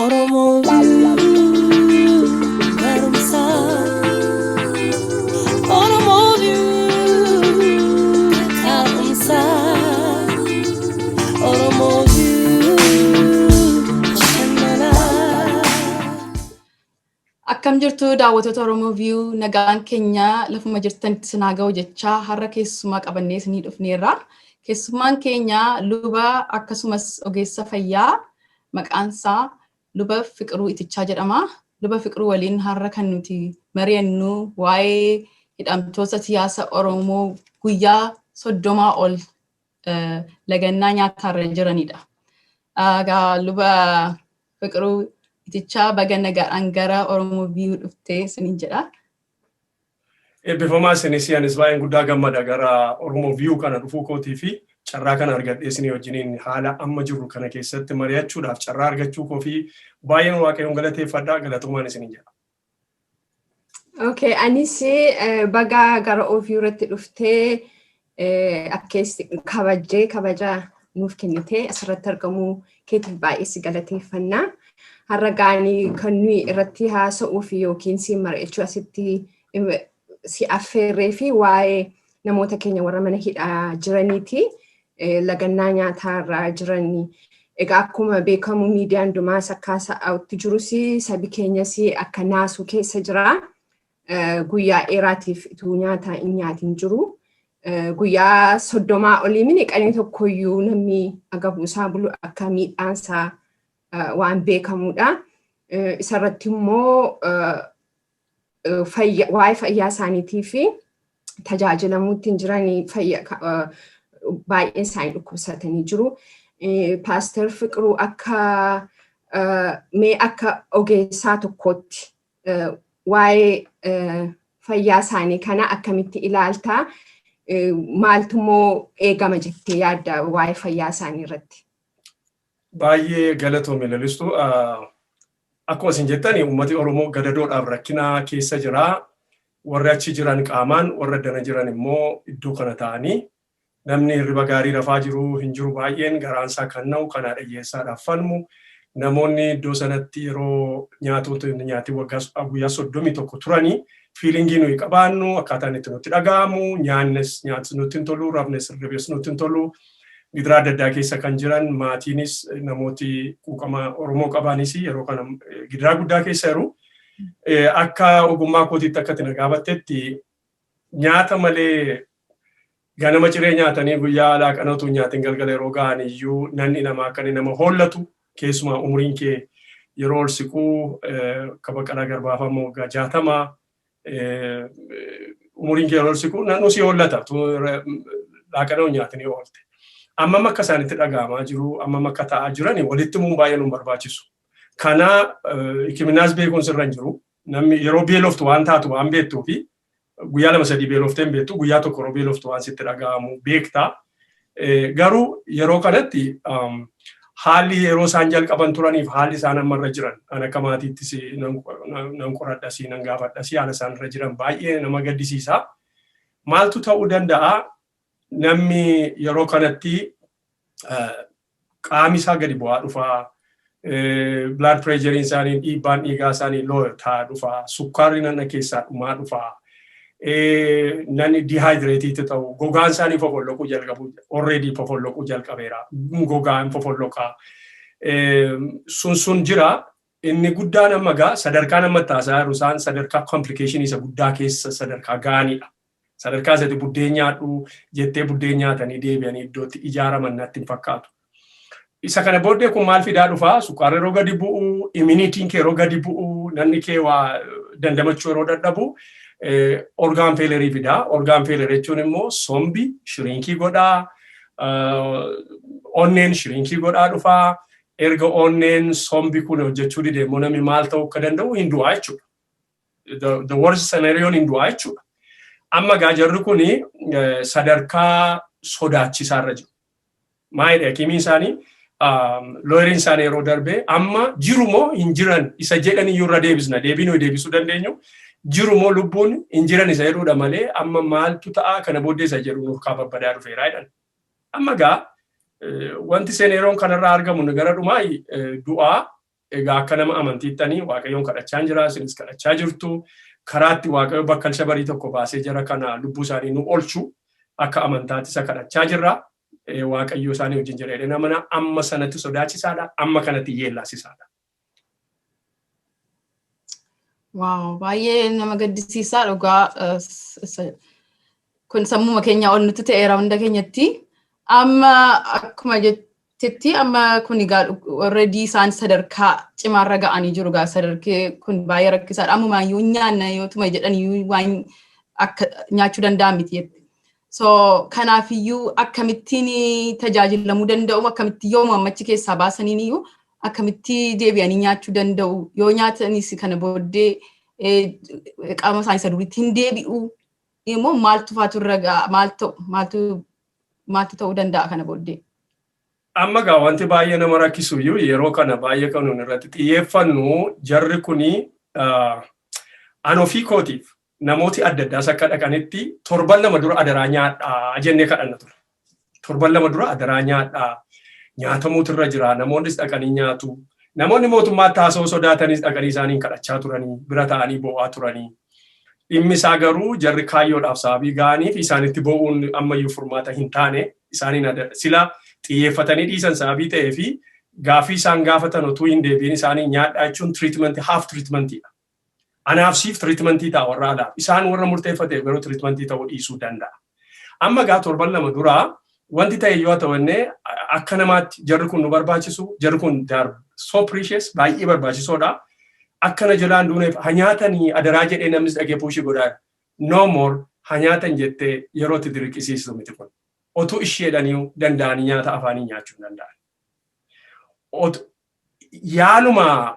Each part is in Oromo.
Oromo barumsa Oromo taumsa Oromo shanana Akkam jirtu daawwattoota Oromoo View nagaan keenya lafuma jirtanitti sinaa ga'u jechaa har'a keessumaa qabannee isinii dhufneerra. Keessummaan keenya luba akkasumas ogeessa fayyaa maqaan isaa luba Fiqiruu Itichaa jedhama. Luba Fiqiruu waliin har'a kan nuti mari'annu waa'ee hidhamtoota siyaasa Oromoo guyyaa 30 ol lagannaa nyaataarra jiranidha. Luba Fiqiruu Itichaa baga nagaadhaan gara Oromoo View dhuftee isiniin jedha. Eebbifamaa isinis yaanis baay'een guddaa gammada gara Oromoo View kana dhufuu kootii fi carraa kana argadhee isinii wajjiniin haala amma jirru kana keessatti mari'achuudhaaf carraa argachuu koo fi baay'een waaqayyoon galateeffadhaa galatumaan isiniin jedha. Okay, anis baga gara View irratti dhuftee akkeessi kabaja nuuf kennitee asirratti argamuu keetiif baay'ee si galateeffannaa. Har'a gaanii kan nuyi irratti haasa'uu fi yookiin si mari'achuu asitti si affeerree fi waa'ee namoota keenya warra mana hidhaa jiraniiti lagannaa nyaataarra jiranii. Egaa akkuma beekamu miidiyaan dhumaas akka sa'aatti jirus sabi keenyas akka naasuu keessa jira. Guyyaa dheeraatiif ituu nyaata hin nyaatin jiru. Guyyaa 30 olii mini qanii tokkoyyuu namni agabuusaa bulu akka miidhaansaa waan beekamudha. Isarratti immoo waa'ee fayyaa isaaniitii fi tajaajilamuutti hin jiranii baay'een isaanii dhukkubsatanii jiru. Paaster Fiqiruu akka ogeessaa tokkootti waa'ee fayyaa isaanii kana akkamitti ilaaltaa? Maaltu immoo eegama jettee yaadda waa'ee fayyaa isaanii irratti? Baay'ee galatoome lalistuu. Akkuma isin jettanii uummati Oromoo gadadoodhaaf rakkina keessa jira. Warri achi jiran qaamaan, warra dana jiran immoo iddoo kana ta'anii namni hirriba gaarii rafaa jiru hin jiru baay'een garaansaa kan na'u kanaa dhaggeessaadhaaf falmu. Namoonni iddoo sanatti yeroo nyaati waggaa guyyaa 31 turanii fiilingii nuyi qabaannu akkaataan itti nutti dhaga'amu nyaannis nutti hin tolu rafnes hirribes nutti hin tolu. Gidiraa adda addaa keessa kan jiran maatiinis namooti quuqama Oromoo qabaanis yeroo kana gidiraa guddaa keessa jiru. Akka ogummaa kootiitti akka itti nagaabattetti nyaata malee ganama ciree nyaatanii guyyaa laaqanatu nyaatin galgala yeroo ga'an iyyuu nanni namaa akka nama hollatu keessumaa umuriin kee yeroo ol siquu Baqqalaa Garbaa waggaa 60 umuriin kee yeroo ol siquu nannu si hollata laaqanatu nyaatanii oolte. Amma akka isaanitti dhaga'amaa jiru, amma akka ta'aa jirani walitti muun baay'ee nu barbaachisu. Kana hikiminaas beekuun sirra hin jiru. Namni yeroo beeloftu waan taatu waan beektuu fi guyyaa 2-3 beeloftee hin beektu, guyyaa tokko yeroo beeloftu waan sitti dhaga'amu beektaa. Garuu yeroo kanatti haalli yeroo isaan jalqaban turaniif haalli isaan ammarra jiran an akka maatiittis nan qoradhasii nan gaafadhasii haala isaan irra jiran baay'ee nama gaddisiisa. Maaltu ta'uu danda'a? Namni yeroo kanatti qaamni isaa gadi bu'aa dhufaa, blood pressure isaanii dhiibbaan dhiigaa isaanii low ta'aa dhufaa, sukkaarri nanna keessaa dhumaa dhufaa, nanni dehydrated ta'u, gogaan isaanii fofolloquu jalqabu, already fofolloquu jalqabeera, gogaan fofolloqaa. Sun jira. Inni guddaan amma gaa sadarkaa nama taasaa jiru isaan sadarkaa complication isa guddaa keessa sadarkaa gaaniidha. Sadarkaa isatti buddeen nyaadhu jettee buddeen nyaatanii deebi'anii iddootti ijaaraman natti hin fakkaatu. Isa kana booddee kun maal fidaa dhufaa? Sukkaarri yeroo gadi bu'u, immunitiin kee yeroo gadi bu'u, nanni kee waa dandamachuu yeroo dadhabu, orgaan feelerii fidaa. Orgaan feelerii jechuun immoo sombi shirinkii godhaa, onneen shirinkii godhaa dhufaa. Erga onneen sombi kun hojjechuu dide immoo namni maal ta'uu akka danda'u hin du'aa jechuudha. The worst scenario hin du'aa jechuudha. Amma jarri kun sadarkaa sodaachisaarra jiru. Maalidha hakimiin isaanii looyeriin isaanii yeroo darbee amma jirumoo hin jiran isa jedhan iyyuu irra deebisna deebinuu deebisuu dandeenyu jirumoo lubbuun hin jiran isa jedhuudha malee amma maaltu ta'a kana booddee isa jedhu nuuf kaababbadaa dhufeera jedhan. Amma Wanti seen yeroon kanarraa argamu gara dhumaa du'aa egaa akka nama amantiittanii waaqayyoon kadhachaa jira isinis kadhachaa jirtu karaatti waaqayyo bakkalcha barii tokko baasee jara kana lubbuu isaanii nu oolchu akka amantaatti isa kadhachaa jirra waaqayyo isaanii wajjin jira jedhee namana amma sanatti sodaachisaadha amma kanatti yeellaasisaadha. Wow, baay'ee nama gaddisiisaa dhugaa kun sammuma keenya ol nuti ta'eera hunda keenyatti amma akkuma jettetti amma kun egaa already isaan sadarkaa cimaarra ga'anii jiru gaa sadarkee kun baay'ee rakkisaadha ammuma yoo nyaanna yootuma jedhanii waan akka nyaachuu danda'an miti jette. So kanaafiyyuu akkamittiin tajaajilamuu danda'u akkamittiin yoo mammachi keessaa baasaniin iyyuu akkamitti deebi'anii nyaachuu danda'u yoo nyaatanis kana booddee qaama isaanii isa duriitti hin deebi'u immoo maaltu faatu irra maaltu ta'uu danda'a kana booddee. Amma gaa wanti baay'ee nama rakkisu iyyuu yeroo kana baay'ee kan nuti irratti xiyyeeffannu jarri kuni an ofii kootiif namooti adda addaas akka dhaqanitti torban lama dura adaraa nyaadhaa jennee kadhanna ture. Torban lama dura adaraa nyaadhaa nyaatamuutu irra jira namoonnis dhaqanii nyaatu. Namoonni mootummaatti haasa'uu sodaatanis dhaqanii isaaniin kadhachaa turanii bira ta'anii bo'aa turanii. Dhimmi isaa garuu jarri kaayyoodhaaf sababii ga'aniif isaanitti bo'uun ammayyuu furmaata hin taane isaaniin sila xiyyeeffatanii dhiisan sababii ta'ee fi gaaffii isaan gaafatan utuu hin deebiin isaanii nyaadhaa jechuun treatmentii half treatmentiidha. Anaaf siif treatmentii ta'a warra alaaf isaan warra murteeffate garuu treatmentii ta'uu dhiisuu danda'a. Amma gaa torban lama duraa wanti ta'e yoo ta'u akka namaatti jarri kun nu barbaachisu jarri kun so precious baay'ee barbaachisoodha. Akkana jalaan duuneef hanyaatanii adaraa jedhee namnis dhagee puushii godhaa no more hanyaatan jettee yerootti dirqisiisu miti kun. Otuu isheedhanii danda'anii nyaata afaanii nyaachuu danda'an. Yaaluma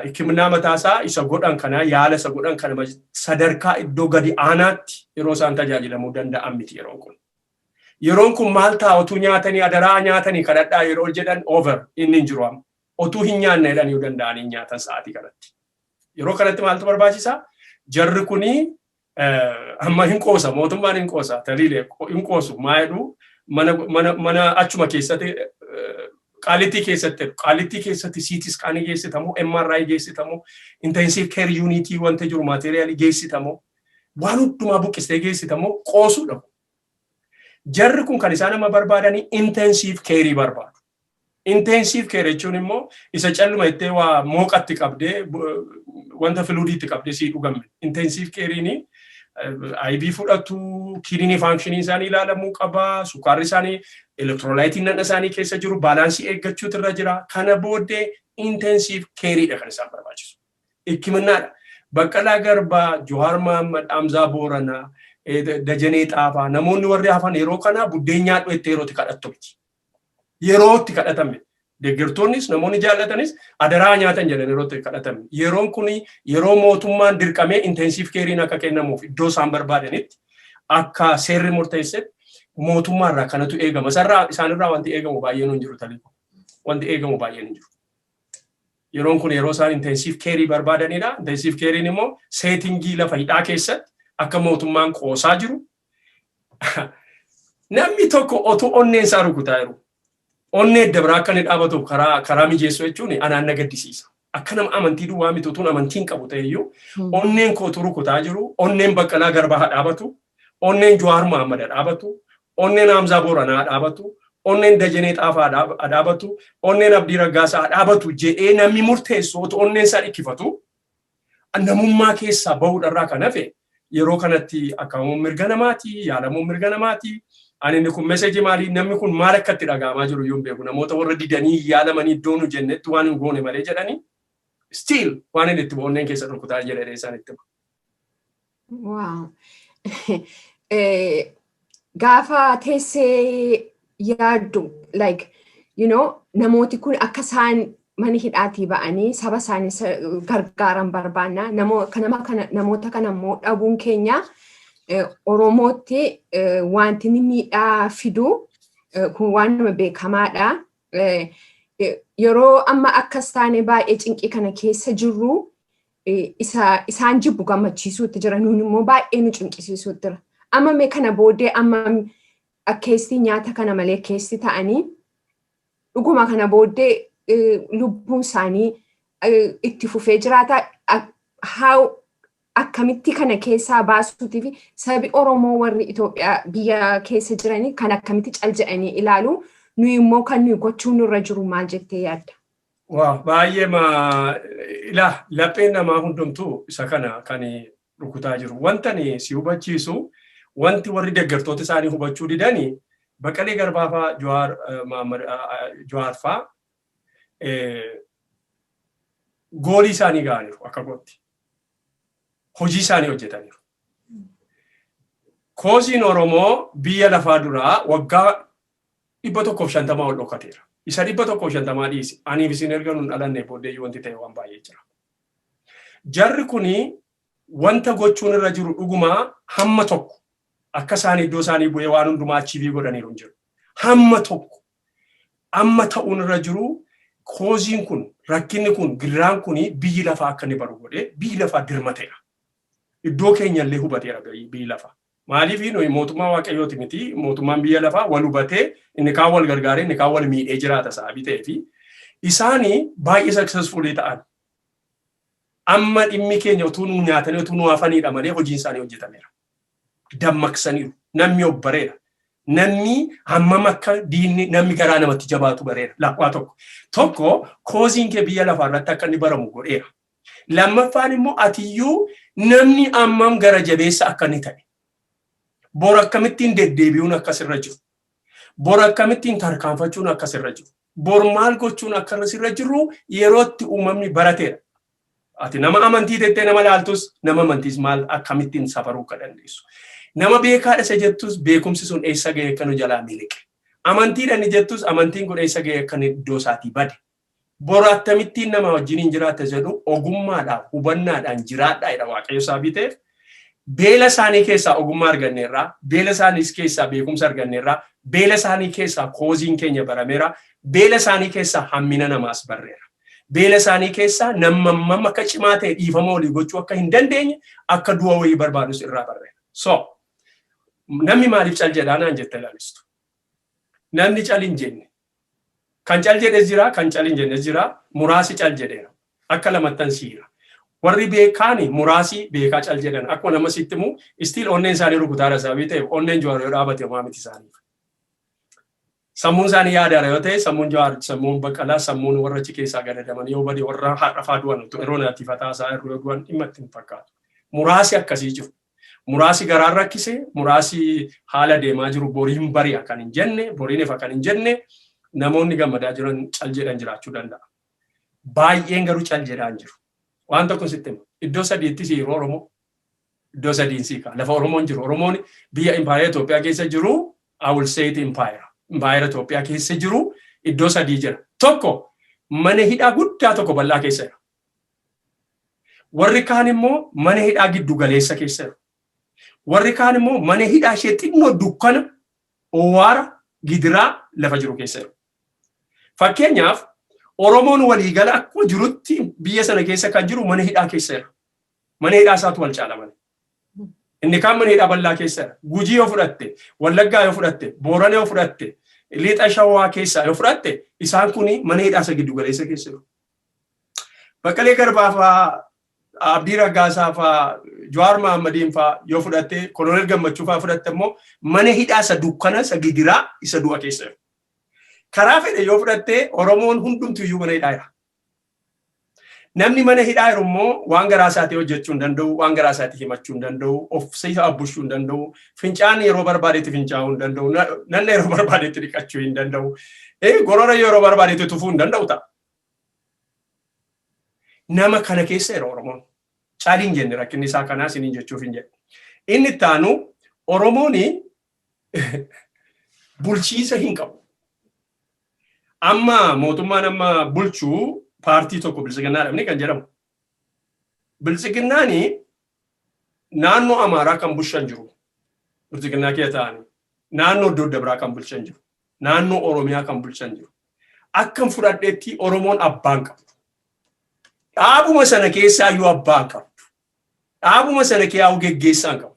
hikimnaa mataasaa isa godhan kana yaala isa godhan kana sadarkaa iddoo gadi aanaatti yeroo isaan tajaajilamuu danda'an miti yeroon kun. Yeroon kun maal ta'a otuu nyaatanii adaraa nyaatanii kadhadhaa yeroo jedhan over inni hin jiru amma. Otuu hin nyaanne jedhanii danda'anii nyaatan sa'aatii kanatti. Yeroo kanatti maaltu barbaachisaa? Jarri kuni amma hin qoosa mootummaan hin qoosa tariilee hin qoosu maa jedhu mana achuma keessatti qaalittii keessatti CT scan geessitamu MRI geessitamu intensive care unit wanta jiru material geessitamu waan hundumaa buqqistee geessitamu qoosuudha. Jarri kun kan isaan amma barbaadanii intensive care barbaadu. Intensive care jechuun immoo isa calluma ittee waa mooqatti qabdee wanta fluidiitti qabdee sii dhugamme. Intensive careeni IV fudhatu, kidney function isaanii ilaalamuu qaba, sukkaarri isaanii, electrolyte nanna isaanii keessa jiru, baalaansii eeggachuutu irra jira. Kana booddee intensive careedha kan isaan barbaachisu. Hikimnaadha. Baqqalaa Garbaa, Johaar Mahammad, Hamzaa Booranaa, Dajanee Xaafaa namoonni warri hafan yeroo kana buddeen nyaadhu itti yerootti kadhattu miti. Yerootti kadhatame. Deeggartoonnis namoonni jaallatanis adaraa nyaatan jedhan yerootti kadhatame. Yeroon kuni yeroo mootummaan dirqamee intensive carein akka kennamuuf iddoo isaan barbaadanitti akka seerri murteessetti mootummaarraa kanatu eegama. Isaanirraa wanti eegamu baay'een hin jiru taliiku. Wanti eegamu baay'een hin jiru. Yeroon kun yeroo isaan intensive care barbaadanidha. Intensive carein immoo seetingii lafa hidhaa keessatti akka mootummaan qoosaa jiru. Namni tokko otuu onneen isaa rukutaa jiru. Onnee dabraa akka inni dhaabatuuf karaa mijeessu jechuun anaan na gaddisiisa. Akka nama amantii duwwaa miti utuun amantiin qabu ta'eyyuu onneen kootu rukutaa jiru, onneen Baqqalaa Garbaa dhaabatu, onneen Johaar Mahammad dhaabatu, onneen Hamzaa Booranaa dhaabatu, onneen Dajanee Xaafaa dhaabatu, onneen Abdii Raggaasaa dhaabatu jedhee namni murteessu otuu onneen isaa dhikkifatu namummaa keessaa bahuudharraa kan hafe yeroo kanatti akkaamuun mirga namaati, yaalamuun mirga namaati. Ani inni kun meseejii maalii namni kun maal akka itti dhaga'amaa jiru yoo beeku namoota warra didanii yaalamanii iddoo nu jennetti waan hin goone malee jedhanii still waan inni itti onneen keessa rukutaa jedhee isaan itti bahu. Wow. Gaafa teessee yaaddu like namooti kun akka isaan mana hidhaatii ba'anii saba isaanii gargaaran barbaanna namoota kana immoo dhabuun keenya. Oromootti wanti miidhaa fidu kun waan nama beekamaadha. Yeroo amma akkas taane baay'ee cinqii kana keessa jirru isaan jibbu gammachiisuutti jira nuun immoo baay'ee nu cinqisiisuutti jira. Amma mee kana booddee amma keessi nyaata kana malee keessi ta'anii dhuguma kana booddee lubbuun isaanii itti fufee jiraata. Akkamitti kana keessaa baasuutii fi sabi Oromoo warri Itoophiyaa biyya keessa jiranii kan akkamitti cal jedhanii ilaalu nuyi immoo kan nuyi gochuu nurra jiru maal jettee yaadda? Baay'ee lapheen namaa hundumtuu isa kana kan rukutaa jiru. Wanta si hubachiisu wanti warri deeggartoota isaanii hubachuu didanii Baqqalee Garbaa fa'aa Jawaar fa'aa goolii isaanii ga'aniiru akka gootti. Hojii isaanii hojjetaniiru. Koosiin Oromoo biyya lafaa duraa waggaa 150 ol dhokateera. Isa 150 dhiisi. Aniif isin erga nun dhalanne booddee wanti ta'e waan baay'ee jira. Jarri kuni wanta gochuun irra jiru dhugumaa hamma tokko akka isaan iddoo isaanii bu'ee waan hundumaa achiivii godhaniiru hin jiru. Hamma tokko amma ta'uun irra jiru koosiin kun rakkinni kun girraan kuni biyyi lafaa akka inni baru godhee biyyi lafaa dirmateera. Iddoo keenyallee hubateera biyyi lafaa. Maaliif nuyi mootummaa Waaqayyooti miti mootummaan biyya lafaa wal hubatee inni kaan wal gargaaree inni kaan wal miidhee jiraata sababii ta'eef isaanii baay'ee successfulii ta'an. Amma dhimmi keenya utuu nu nyaatanii utuu nu hafaniidha malee hojiin isaanii hojjetameera. Dammaqsaniiru. Namni obbareera. Namni hammam akka diinni namni garaa namatti jabaatu bareera. Laphaa tokko koosiin kee biyya lafaa irratti akka inni baramu godheera. Lammaffaan immoo atiyyuu namni ammam gara jabeessa akka inni ta'e. Bor akkamittiin deddeebi'uun akkasirra jiru. Bor akkamittiin tarkaanfachuun akkasirra jiru. Bor maal gochuun akkasirra jiru yerootti uumamni barateera. Ati nama amantii tettee nama laaltus nama amantiis maal akkamittiin safaruu akka dandeessu. Nama beekaadha isa jettus beekumsi sun eessa ga'e akka nu jalaa miliqe. Amantiidhaan jettus amantiin kun eessa ga'e akka iddoo isaatii bade. Bor akkamittiin nama wajjiniin jiraatta jedhu ogummaadhaan hubannaadhaan jiraadhaadha Waaqayyo sababii ta'eef. Beela isaanii keessaa ogummaa arganneerraa, beela isaanii keessaa beekumsa arganneerraa, beela isaanii keessaa koosiin keenya barameera, beela isaanii keessaa hammina namaas barreera. Beela isaanii keessaa nammamma akka cimaa ta'e dhiifama olii gochuu akka hin dandeenye akka du'a wayii barbaadus irraa barreera. So, namni maaliif cal jedhaa naan jette ilaalistu? Namni cal hin jenne. Kan cal jedhes jira, kan cal hin jennes jira, muraasi cal jedheera. Akka lamattan siira. Warri beekaani muraasi beekaa cal jedhan akkuma nama sitti immoo istiil onneen isaanii rukutaadha sababii ta'eef onneen Jawaar yoo dhaabate homaa miti isaaniif. Sammuun isaanii yaadaadha yoo ta'e sammuun Jawaar sammuun Baqqalaa sammuun warra achi keessaa gadadaman yoo bade warra haadhafaa du'an yeroo naatti fataasaa yeroo du'an dhimma itti hin fakkaatu. Muraasi akkasii jiru. Muraasi garaan rakkise muraasi haala deemaa jiru boriin bari'a kan hin jenne boriin ifa kan hin jenne namoonni gammadaa jiran cal jedhan jiraachuu danda'a. Baay'een garuu cal jedhaan jiru. Waan tokko sitti iddoo sadiitti siiroo Oromoo iddoo sadiin siika lafa Oromoon jiru Oromoon biyya Impaayera Itoophiyaa keessa jiru I will say it Impaayera Itoophiyaa keessa jiru iddoo sadii jira. Tokko mana hidhaa guddaa tokko bal'aa keessa jira. Warri kaan immoo mana hidhaa giddu galeessa keessa jira. Warri kaan immoo mana hidhaa ishee xinnoo dukkana owwaara gidiraa lafa jiru keessa jira. Fakkeenyaaf Oromoon waliigala akkuma jirutti biyya sana keessa kan jiru mana hidhaa keessa jira. Mana hidhaa isaatu wal caalaman. Inni kaan mana hidhaa bal'aa keessa jira. Gujii yoo fudhatte, Wallaggaa yoo fudhatte, Boorana yoo fudhatte, Lixa Shawaa keessa yoo fudhatte, isaan kuni mana hidhaa isa giddu galeessa keessa jiru. Baqqalee Garbaa fa'aa, Abdii Raggaasaa fa'aa, Jawaar Mahaammadiin fa'aa yoo fudhatte, Koloneel Gammachuu fa'aa fudhatte immoo mana hidhaa isa dukkana isa gidiraa isa du'a keessa jiru. Karaa fedhe yoo fudhatte Oromoon hundumtu iyyuu mana hidhaa jira. Namni mana hidhaa jiru immoo waan garaa isaatii hojjechuu hin danda'u, waan garaa isaatii himachuu hin danda'u, of isa abbushuu hin danda'u, fincaan yeroo barbaadetti fincaa'uu hin danda'u, nanna yeroo barbaadetti dhiqachuu hin danda'u, gorora yeroo barbaadetti tufuu hin danda'u ta'a. Nama kana keessa jira Oromoon. Caaliin jenne rakkinni isaa kanaa isiniin jechuuf hin jedhe. Inni itti aanu Oromoon bulchiisa hin qabu. Amma mootummaan amma bulchuu paartii tokko bilisiginnaa dhabni kan jedhamu. Bilisiginaani naannoo Amaaraa kan bulchan jiru. Bilisiginnaa keessa ta'anii. Naannoo Iddoo Dabraa kan bulchan jiru. Naannoo Oromiyaa kan bulchan jiru. Akkam fudhadheetti Oromoon abbaan qabu. Dhaabuma sana keessaa iyyuu abbaan qabu. Dhaabuma sana keessaa geggeessaan qabu.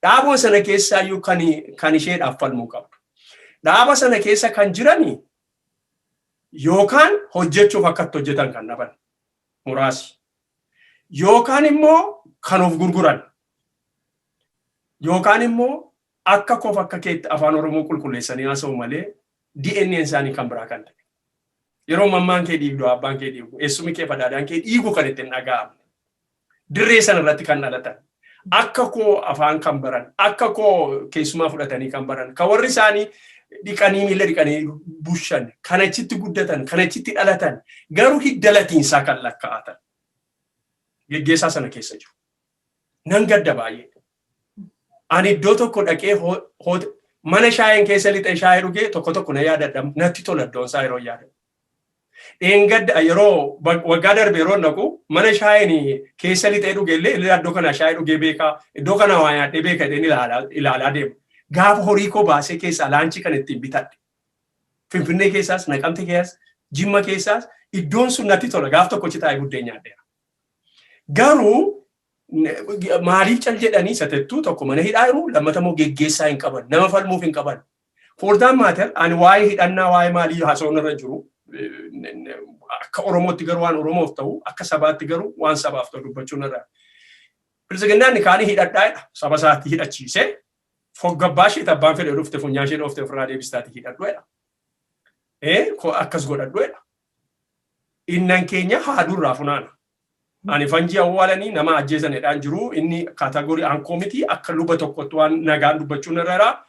Dhaabuma sana keessaa iyyuu kan isheedhaaf falmuu qabu. Dhaaba sana keessa kan jiranii Yookaan hojjechuuf akkatti hojjetan kan dhaban muraasi. Yookaan immoo kan of gurguran. Yookaan immoo akka koof akka keetti afaan Oromoo qulqulleessanii haasa'u malee DNA isaanii kan biraa kan ta'e. Yeroo mammaan kee dhiigdu abbaan kee dhiigu eessumni kee fadaadaan kee dhiigu kan ittiin dhaga'amne. Dirree sana irratti kan dhalatan. Akka koo afaan kan baran, akka koo keessumaa fudhatanii kan baran, kan warri isaanii dhiqanii miila dhiqanii bushan, kan achitti guddatan, kan achitti dhalatan, garuu hiddalatiinsaa kan lakkaa'atan. Geggeessaa sana keessa jiru. Nan gadda baay'ee. Ani iddoo tokko dhaqee mana shaayeen keessa lixee shaayee dhugee tokko na yaadadha. Natti tola iddoonsaa yeroo yaadadha. Dheengadda yeroo waggaa darbe yeroo naqu mana shaayeen keessa lixee dhugeellee iddoo kana shaayee dhugee beekaa iddoo kana waa nyaadhee beeka jedheen ilaalaa deema. Gaafa horii koo baasee keessaa laanchii kan ittiin bitadhe. Finfinnee keessaas, Naqamte keessaas, Jimma keessaas iddoon sun natti tola. Gaaf tokko citaa'ee buddeen nyaadheera. Garuu maaliif cal jedhanii satettuu tokko mana hidhaa jiru lammata immoo geggeessaa hin qaban. Nama falmuuf hin qaban. Foordaan maater ani waa'ee hidhannaa waa'ee maalii haasa'uun irra jiru. Akka Oromootti garuu waan Oromoof ta'u akka sabaatti garuu waan sabaaf ta'u dubbachuun irra. Bilisiginnaan kaanii hidhadhaadha. Saba isaatti hidhachiisee foggabbaa ishee abbaan fedhe dhufte funyaan ishee dhufte ofirraa deebistaatti hidhadhuedha. Akkas godhadhuedha. Innan keenya haadurraa funaana. Ani fanjii awwaalanii nama ajjeesanidhaan jiru inni kaatagoorii aankoo miti akka luba tokkotti waan nagaan dubbachuun irra.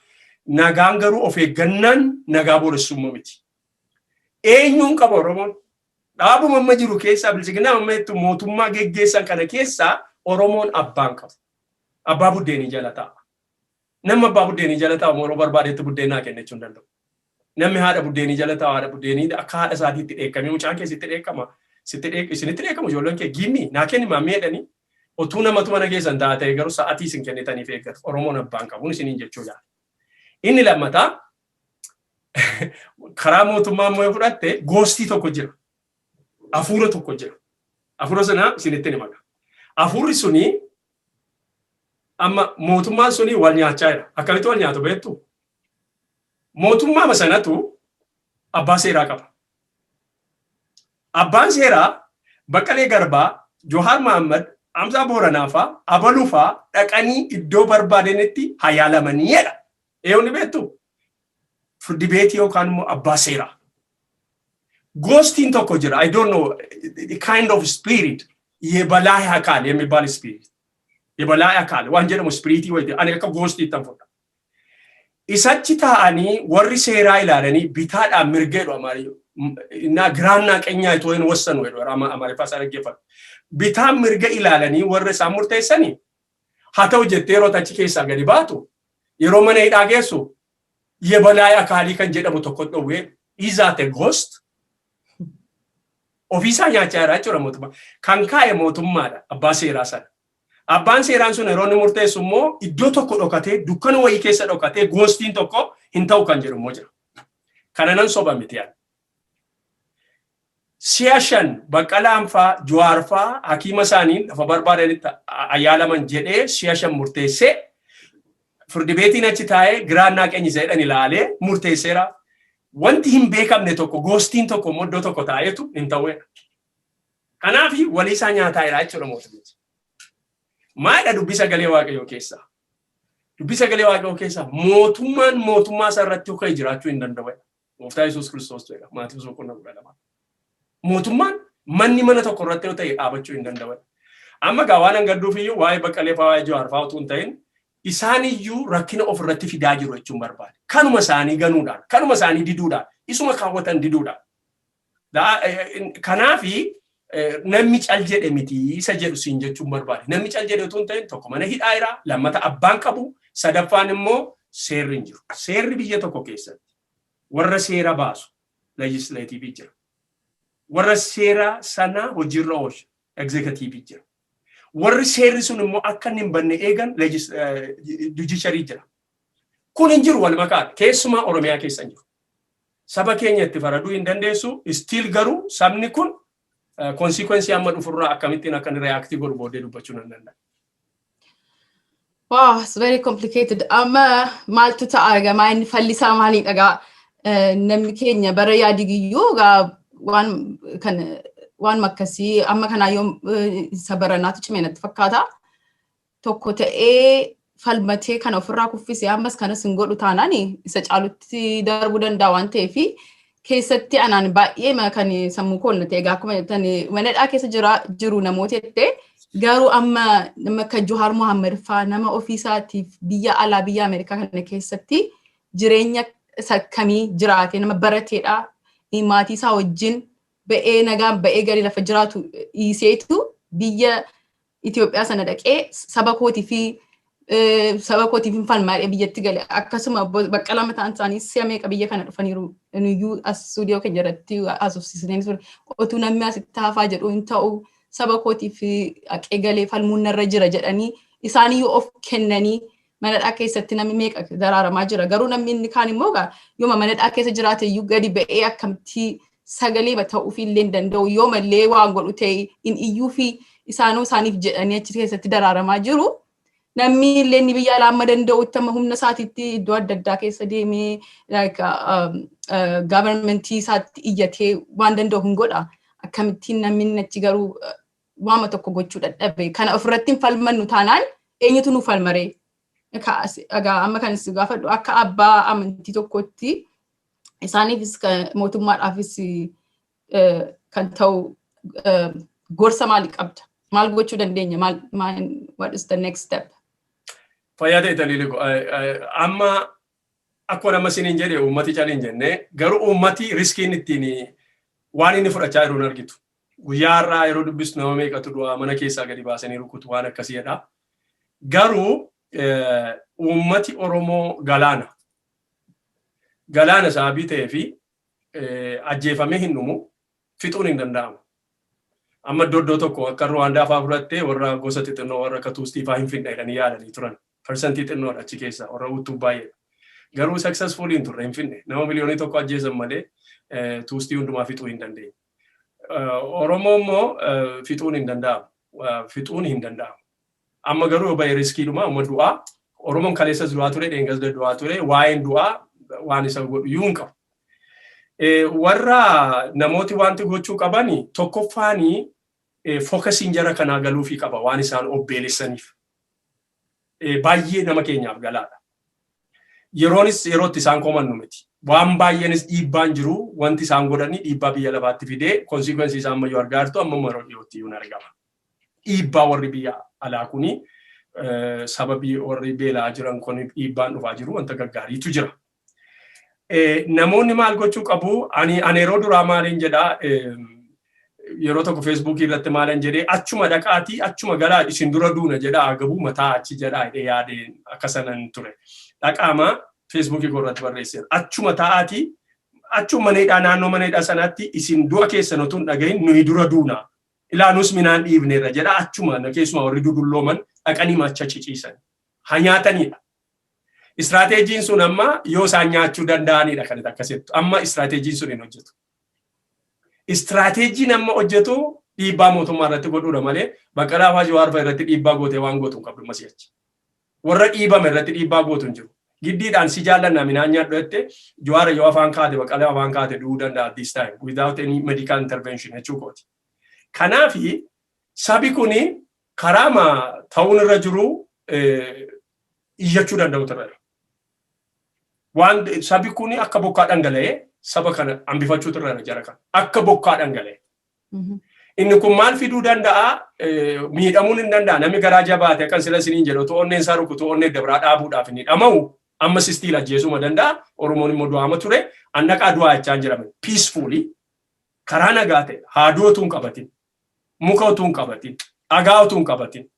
Nagaan garuu of eeggannaan nagaa booressummaa miti. Eenyuun qaba Oromoon? Dhaabuma amma jiru keessaa bilisiginnaa amma jettu mootummaa geggeessan kana keessaa Oromoon abbaan qabu. Abbaa buddeenii jala taa'a. Namni abbaa buddeenii jala taa'u yeroo barbaadetti buddeenaa kennachuu hin danda'u. Namni haadha buddeenii jala taa'u haadha buddeenii akka haadha isaatiitti dheekkamee mucaan keessitti dheekkama. Isinitti dheekkamu ijoolleen kee gimmii naa kenni maammee jedhanii otuu namatu mana keessan taa'ee garuu sa'aatii isin kennitaniif eeggatu. Oromoon abbaan qabuun isiniin jechuu yaala. Inni lammataa karaa mootummaa immoo fudhatte goostii tokko jira. Afuura tokko jira. Afuura sana isinitti hima. Afuurri suni amma mootummaan suni wal nyaachaa jira. Akkamitti wal nyaatu beektu? Mootummaa sanatu abbaa seeraa qaba. Abbaan seeraa Baqqalee Garbaa, Johaar Mahammad, Hamzaa Booranaa fa'aa, Abaluu fa'aa dhaqanii iddoo barbaadanitti hayaalamaniidha. Eewni beektu? Dibeetii yookaan immoo abbaa seeraa. Goostiin tokko jira. I don't know the kind of spirit የበላይ አካል የሚባል ስፒሪት የበላይ አካል ዋንጀለ ስፒሪቲ ወይ አኔ ከጎስት ይተንፈዳ ኢሳቺ ታአኒ ወሪ ሴራ ይላልኒ ቢታዳ ምርገዶ አማሪ እና ግራና ቀኛ አይቶን ወሰኑ ወይ አማሪ ፋሳረ ገፈ ቢታ ምርገ ይላልኒ ወሪ ሳሙርተይሰኒ ሀተው ጀቴሮ ታቺ ኬሳ ገዲ ባቱ የሮማኔ ዳጌሱ የበላይ አካሊ ከንጀደሙ ተቆጦ ወይ ኢዛተ ጎስት Ofiisaa nyaachaa jira jechuudha mootummaa. Kan kaa'e mootummaadha abbaa seeraa sana. Abbaan seeraan sun yeroo inni murteessu immoo iddoo tokko dhokatee dukkana wayii keessa dhokatee goostiin tokko hin ta'u kan jedhu immoo jira. Kana nan soba miti yaadda. Si'a shan Baqqalaan fa'aa Jawaar fa'aa hakiima isaaniin lafa barbaadanitti ayyaalaman jedhee si'a shan murteessee firdibeetiin achi taa'ee giraannaa qeenyi jedhan ilaalee murteesseera. Wanti hin beekamne tokko goostiin tokko moddoo tokko taa'etu hin ta'uudha. Kanaaf walii isaa nyaataa jira jechuudha mootummaa. Maayidha dubbii sagalee Waaqayyoo keessaa? Dubbii sagalee Waaqayyoo keessaa mootummaa isaa irratti akka jiraachuu hin danda'u. Gooftaa Yesuus Kiristoos jedha. Maatiiwwan boqonnaa 12. Mootummaan manni mana tokko irratti yoo ta'e dhaabachuu hin danda'u. Amma gaa waan hangadduuf iyyuu waa'ee Baqqalee fa'aa waa'ee Jawaar fa'aa utuu hin ta'in isaan iyyuu rakkina of irratti fidaa jiru jechuun barbaade. Kanuma isaanii ganuudhaan, kanuma isaanii diduudhaan, isuma kaawwatan diduudhaan. Kanaafi namni cal jedhe miti isa jedhu siin jechuun barbaade. Namni cal jedhe utuu hin ta'in tokko mana hidhaa jira, lammata abbaan qabu, sadaffaan immoo seerri hin jiru. Seerri biyya tokko keessatti warra seera baasu legislaatiivii jira. Warra seera sana hojiirra oolchu egzekutiivii jira. Warri seerri sun immoo akka hin banne eegan judiciary jira. Kun hin jiru wal makaadha. Keessumaa Oromiyaa keessa hin jiru. Saba keenya itti faraduu hin dandeessu. Still garuu sabni kun consequence amma dhufurraa akkamittiin akka inni react godhu booddee dubbachuu nan danda'a. Wow, it's very complicated. Maaltu ta'a egaa inni fallisaa maalii dhagaa? namni keenya bara yaadigiyyuu waan makkasii amma kanaa yoo isa baranaatu cimee natti fakkaata. Tokko ta'ee falmatee kana ofirraa kuffisee ammas kanas hin godhu taanaan isa caalutti darbuu danda'a waan ta'eef keessatti anaan baay'ee kan sammuu koon ta'e egaa akkuma jettan manadhaa keessa jiru namoota jettee garuu amma nama akka Johaar Mohaammed fa'aa nama ofiisaatiif biyya alaa biyya Ameerikaa kana keessatti jireenya sakkamii jiraate nama barateedha. Maatii isaa wajjin ba'ee nagaan ba'ee galii lafa jiraatu dhiiseetu biyya Itoophiyaa sana dhaqee saba kootiif hin falmaadhee biyyatti gale. Akkasuma Baqqalaa mataan isaanii si'a meeqa biyya kana dhufaniiru nuyyuu as stuudiyoo keenya irratti haasofsiisneen ture. Otuu namni asitti hafaa jedhu hin ta'u saba kootiif haqee galee falmuun narra jira jedhanii isaaniyyuu of kennanii manadhaa keessatti namni meeqa daraaramaa jira. Garuu namni inni kaan immoo yooma manadhaa keessa jiraate iyyuu gadi ba'ee akkamitti sagalee ta'uuf illee hin danda'u yoo mallee waan godhu ta'e in iyyuu fi isaaniif jedhanii achi keessatti daraaramaa jiru. Namni illee ni biyya alaa amma danda'utti amma humna isaatiitti iddoo adda addaa keessa deemee gaavarmentii isaatti iyyatee waan danda'u hin godha. Akkamittiin namni achi garuu waama tokko gochuu dadhabe. Kana ofirratti hin falmannu taanaan eenyutu nu falmaree? Amma kan isin gaafadhu akka abbaa amantii tokkotti isaaniifis mootummaadhaafis kan ta'u gorsa maalii qabda? Maal gochuu dandeenya? What is the next step? Fayyaa ta'e taliilee amma akkuma nama isiniin jedhe uummati caliin jenne garuu uummati riskiin ittiin waan inni fudhachaa jiru argitu. Guyyaa har'aa yeroo dubbistu nama meeqatu du'aa mana keessaa gadi baasanii rukutu waan akkasiidha. Garuu uummati Oromoo galaana sababii ta'ee fi ajjeefamee hin dhumu fixuun hin danda'amu. Amma iddoo tokko akka Ruwaandaa fa'aa fudhattee warra gosa xixinnoo warra akka tuustii fa'aa hin fidne jedhanii yaadanii turan. Parsantii xinnoodha achi keessa warra uttuu baay'eedha. Garuu successful hin turre hin fidne. Nama miliyoonii tokko ajjeesan malee tuustii hundumaa fixuu hin dandeenye. Oromoo immoo fixuun hin danda'amu. Amma garuu baay'ee riskiidhuma amma du'aa. Oromoon kaleessas du'aa ture, dheengas du'aa ture, waa'een du'aa waan isa godhu iyyuu hin qabu. Warra namooti wanti gochuu qabani tokkoffaanii fookasiin jara kanaa galuufii qaba waan isaan obbeelessaniif. Baay'ee nama keenyaaf galaadha. Yerootti isaan komannu miti. Waan baay'eenis dhiibbaan jiru wanti isaan godhanii dhiibbaa biyya lafaatti fidee konsikwensii isaan ammayyuu argaa jirtu amma maroo dhiyootti iyyuu argama. Dhiibbaa warri biyya alaa kuni sababii warri beelaa jiran kun dhiibbaan dhufaa jiru wanta gaggaariitu jira. Namoonni maal gochuu qabu? Ani yeroo duraa maaliin jedhaa yeroo tokko Facebook irratti maalan jedhee achuma dhaqaatii achuma galaa isin dura duuna jedhaa gabuu mataa achi jedhaa yaadeen akkasanan ture. Dhaqaama Facebook irratti barreesseera. Achuma taa'aatii achuma maneedhaa naannoo maneedhaa sanaatti isin du'a keessan otoo hin dhagahin nuyi dura duuna. Ilaanus minaan dhiibneerra jedhaa achuma keessuma warri dudullooman dhaqanii macha ciciisan. Ha nyaatanidha. Istirateejiin sun amma yoo isaan nyaachuu danda'anidha kan akkasittu. Amma istirateejiin sun hin hojjetu. Istirateejiin amma hojjetu dhiibbaa mootummaa irratti godhuudha malee Baqqalaa fa'aa Jawaar fa'aa irratti dhiibbaa gootee waan gootu hin qabdu masii'achi. Warra dhiibame irratti dhiibbaa gootu hin jiru. Giddiidhaan si jaallannaa minaan nyaadhu jettee Jawaar yoo afaan kaate Baqqalaa afaan kaate du'uu danda'a this time without any medical intervention jechuu kooti. Kanaafi sabi kuni karaama ta'uun irra jiru iyyachuu danda'u ta'eera. Waan sabi kuni akka bokkaa dhangala'ee saba kana hambifachuu irra jira kan akka bokkaa dhangala'ee. Inni kun maal fiduu danda'a? Miidhamuun hin danda'a. Namni garaa jabaate akkan sila isiniin jedhu otoo onneen isaa rukutu onnee dabraa dhaabuudhaaf inni dhama'u amma sistiil ajjeesuma danda'a. Oromoon immoo du'aama ture. Annaqaa du'aa jechaan jedhame. Peacefully karaa nagaa ta'e haaduu otuu hin qabatin. Muka otuu hin qabatin. Dhagaa otuu hin qabatin.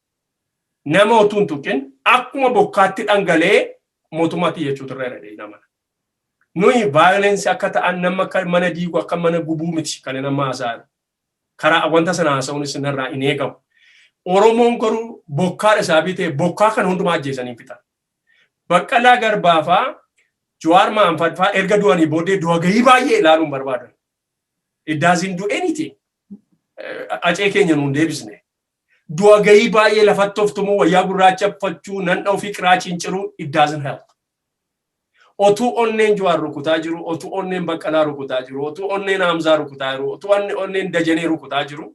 Nama otuu hin tuqin akkuma bokkaatti dhangala'ee mootummaatti jechuutu irra dheedhee nama. Nuyi violence akka ta'an nama akka mana diigu akka mana gubuu miti kan nama haasa'an. Karaa wanta sana haasa'uun isinirraa hin eegamu. Oromoon garuu bokkaa isaa bitee bokkaa kan hundumaa ajjeesanii fitan. Baqqalaa Garbaa fa'aa Jawaar Mohaammed fa'aa erga du'anii booddee du'a gahii baay'ee ilaaluun barbaadan. It doesn't do anything. Acee keenya nuun deebisne. Du'a gahii baay'ee lafatti of tumuu wayyaa gurraacha uffachuu nan dha'uu fi qiraachiin ciruu it doesn't help. otuu onneen Jawaar rukutaa jiru, otuu onneen Baqqalaa rukutaa jiru, otuu onneen Hamzaa rukutaa jiru, otuu onneen Dajanee rukutaa jiru,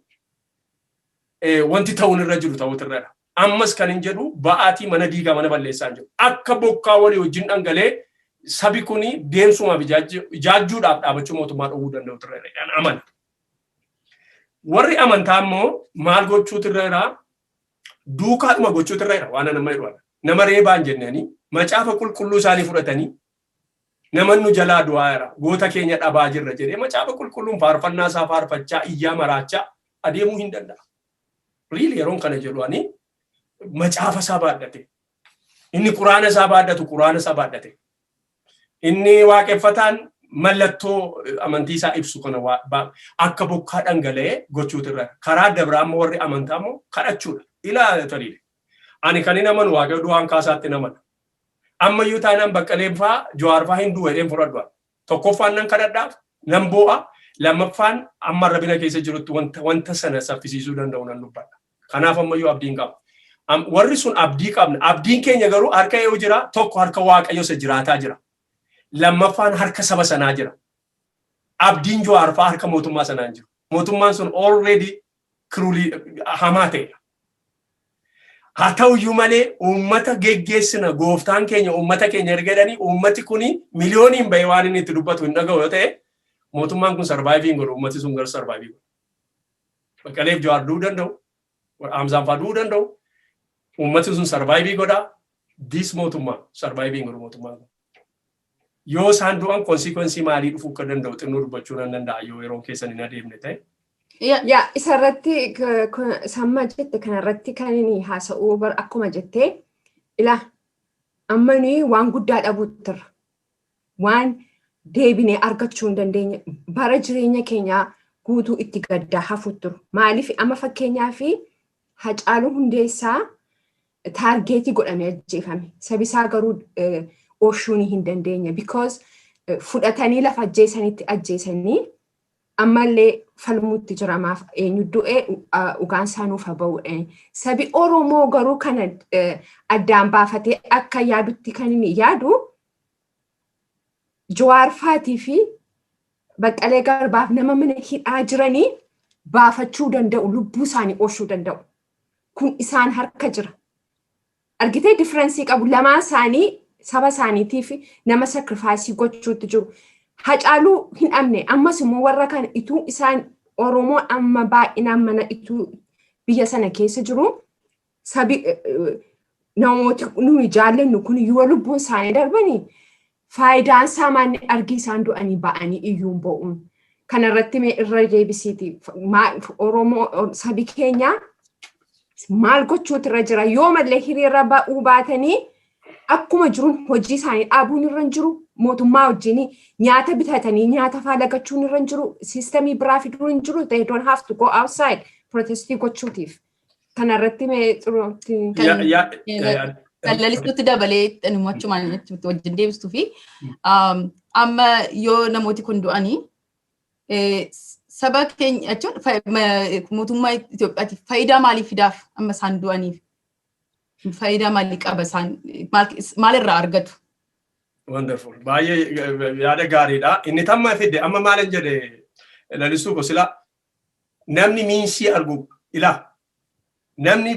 wanti ta'uun irra jiru ta'uutu irra. Ammas kan hin jedhu ba'aatii mana diigaa mana balleessaa jiru. Akka bokkaa walii wajjin dhangalee sabi kuni deemsumaaf ijaajjuudhaaf dhaabachuu mootummaa dhowwuu danda'u irra amana. Warri amantaa immoo maal gochuutu irra duukaadhuma gochuutu irra waan nama jedhu. Nama reebaan jennanii macaafa qulqulluu isaanii fudhatanii namannu jalaa du'aa jira goota keenya dhabaa jirra jedhee macaafa qulqulluun faarfannaa isaa faarfachaa iyyaa maraachaa adeemuu hin danda'a. Riili yeroon kana jedhu ani macaafa isaa baadhate. Inni quraana isaa baadhatu quraana isaa baadhate. Inni waaqeffataan mallattoo amantii isaa ibsu kana akka bokkaa dhangala'ee gochuutu irra. Karaa dabraa immoo warri amantaa immoo kadhachuudha. Ilaa tariidha. Ani kan hin amanu waaqa du'aan kaasaatti namana. Ammayyuu taanaan Baqqaleen fa'aa Jawaar fa'aa hin du'e jedheen fudhadhu. Tokkoffaan nan kadhadhaaf nan boo'a. Lammaffaan amma rabina keessa jirutti wanta sana saffisiisuu danda'u nan dubbadha. Kanaaf ammayyuu abdiin qaba. Warri sun abdii qabna. Abdiin keenya garuu harka yoo jira tokko harka Waaqayyo isa jiraataa jira. Lammaffaan harka saba sanaa jira. Abdiin Jawaar fa'aa harka mootummaa sanaa jiru. Mootummaan sun already kirulii hamaa ta'edha. Haa ta'uyyuu malee uummata geggeessina gooftaan keenya uummata keenya ergadanii uummati kuni miliyooniin bahee waan inni itti dubbatu hin dhaga'u yoo ta'e mootummaan kun sarvaayiviin godhu uummati sun gara sarvaayivii godhu. Baqqaleef Jawaar du'uu danda'u. Hamzaan fa'aa du'uu danda'u. Uummati sun sarvaayivii godhaa. Dis mootummaa sarvaayiviin godhu mootummaan kun. Yoo isaan du'an konsikwensii maalii dhufuu akka danda'u xinnoo dubbachuu nan danda'a yoo yeroon keessan hin adeemne ta'e. Yaa isarratti samma jette kanarratti kan inni haasa'uu akkuma jettee ila amma nuyi waan guddaa dhabuuttirra waan deebinee argachuu hin dandeenye bara jireenya keenyaa guutuu itti gaddaa hafuutturu maaliif amma fakkeenyaa fi Hacaaluu Hundeessaa taargeetii godhamee ajjeefame sabisaa garuu oolchuu hin dandeenye because fudhatanii lafa ajjeesanitti ajjeesanii ammallee falmuutti jiramaaf eenyu du'e ugaan saanuuf haba'uudha. Sabi Oromoo garuu kana addaan baafatee akka yaadutti kan inni yaadu Jawaar fa'aatii fi Baqqalee Garbaaf nama mana hidhaa jiranii baafachuu danda'u lubbuu isaanii oolchuu danda'u. Kun isaan harka jira. Argitee differensii qabu lamaan isaanii saba isaaniitiif nama sacrifice gochuutti jiru. Hacaaluu hin amne ammas immoo warra kan ituu isaan Oromoo amma baay'inaan mana ituu biyya sana keessa jiru sabi namooti nuyi jaallannu kun yoo lubbuun isaanii darbanii faayidaan isaa maanni argi isaan du'anii ba'anii iyyuun bo'uun kanarratti mee irra deebisiiti Oromoo sabi keenya maal gochuutu irra jira yoo mallee hiriira ba'uu baatanii akkuma jiruun hojii isaanii dhaabuun irra jiru mootummaa wajjin nyaata bitatanii nyaata faalagachuun irra jiru siistemii biraa fiduun hin jiru they don't have to go outside protestii gochuutiif kanarratti mee xuruutti Lalistuutti dabalee dhumachumaan wajjin deebistuu fi amma yoo namooti kun du'anii saba keenya jechuun mootummaa Itoophiyaatiif faayidaa maalii fidaaf amma isaan du'aniif? Faayidaa maalii qaba isaan maalirraa argatu? Wonderful. Baay'ee yaada gaariidha. Inni tamma fidde amma maalan jedhe lalistuu ko sila namni miinsii argu ila namni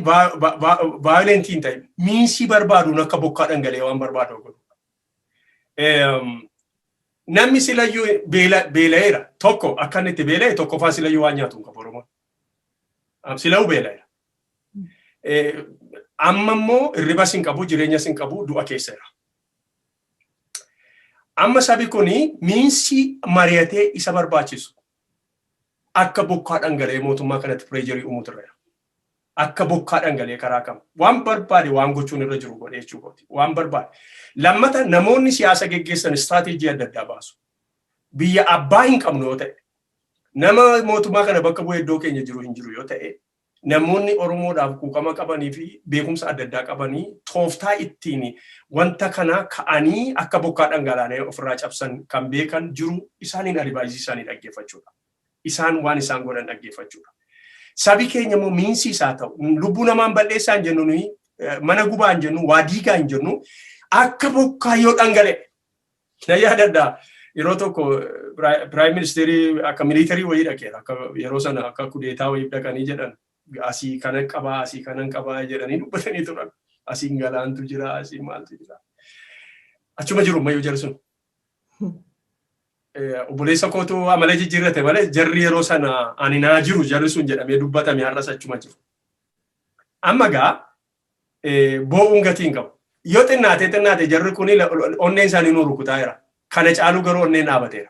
vaayolentiin ta'e miinsii barbaaduun akka bokkaa dhangalee waan barbaadu godhu. Namni silayyuu beela'eera tokko akka inni itti beela'e tokkoffaa silayyuu waan nyaatu hin qabu Oromoon. Silayyuu beela'eera. Amma immoo hirribas hin qabu jireenyas hin qabu du'a keesseera. Amma sabi kuni miinsii mari'atee isa barbaachisu akka bokkaa dhangalee mootummaa kanatti pireejarii uumuutu irra. Akka bokkaa dhangalee karaa kam waan barbaade waan gochuun irra jiru godhee jechuudha. Waan barbaade. Lammata namoonni siyaasa geggeessan istiraatiijii adda addaa baasu. Biyya abbaa hin qabnu yoo ta'e nama mootummaa kana bakka bu'ee iddoo keenya jiru hin jiru yoo ta'e namoonni Oromoodhaaf quuqama qabanii fi beekumsa adda addaa qabanii tooftaa ittiin wanta kana ka'anii akka bokkaa dhangalaanee ofirraa cabsan kan beekan jiru isaaniin aribaayisii isaanii dhaggeeffachuudha. Isaan waan isaan godhan dhaggeeffachuudha. Sabi keenya immoo miinsii isaa ta'u lubbuu namaan balleessaa hin jennu mana gubaa hin jennu waa diigaa hin jennu akka bokkaa yoo dhangalee Na yaadadha yeroo tokko Prime Ministeri akka military wayii dhaqeera. Akka yeroo sana akka kudeetaa wayii dhaqanii jedhan asii kanan qabaa asii kanan qabaa jedhanii dubbatanii turan. Asiin galaantu jira asiin maaltu jira. Achuma jiru mayyuu jarri sun. Obboleessa kootu amala jijjiirrate malee jarri yeroo sana ani naa jiru jarri sun jedhamee dubbatame har'as achuma jiru. Amma gaa boo'uun gatiin qabu. Yoo xinnaate jarri kuni onneen isaanii nu rukutaa jira. Kana caaluu garuu onneen dhaabateera.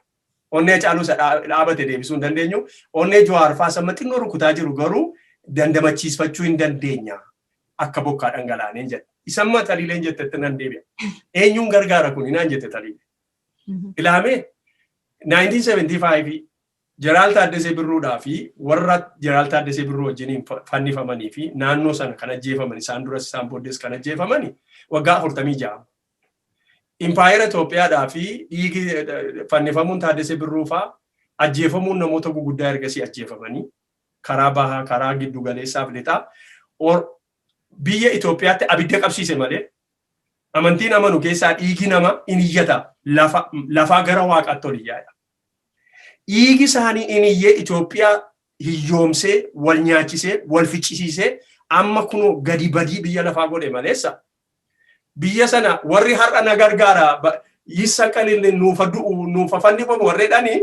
Onnee caaluu dhaabate deebisuu hin dandeenyu. Onnee Jawaar fa'aa amma xinnoo rukutaa jiru garuu dandamachiisfachuu hin dandeenya. Akka bokkaa dhangalaaneen jedha. Isamma taliileen jettetti nan deebi'a. Eenyuun gargaara kuni naan jette taliilee. Ilaamee 1975 Jeneraal Taaddasee Birruudhaa fi warra Jeneraal Taaddasee Birruu wajjiniin fannifamanii fi naannoo sana kan ajjeefaman isaan duras isaan booddees kan ajjeefamanii waggaa 46. Impaayera Itoophiyaadhaa fi dhiigi fannifamuun Taaddasee Birruu fa'aa ajjeefamuun namoota guguddaa ergasii ajjeefamanii karaa bahaa karaa giddu galeessaaf lixaa biyya Itoophiyaatti abidda qabsiise malee amantiin amanu keessaa dhiigi nama in iyyata lafaa gara waaqaatti ol iyyaadha. Dhiigi isaanii in iyyee Itoophiyaa hiyyoomsee wal nyaachisee wal ficcisiisee amma kunoo gadi badii biyya lafaa godhe maleessa. Biyya sana warri har'a na gargaara yissa qalillee nuufa fannifamu warreedhanii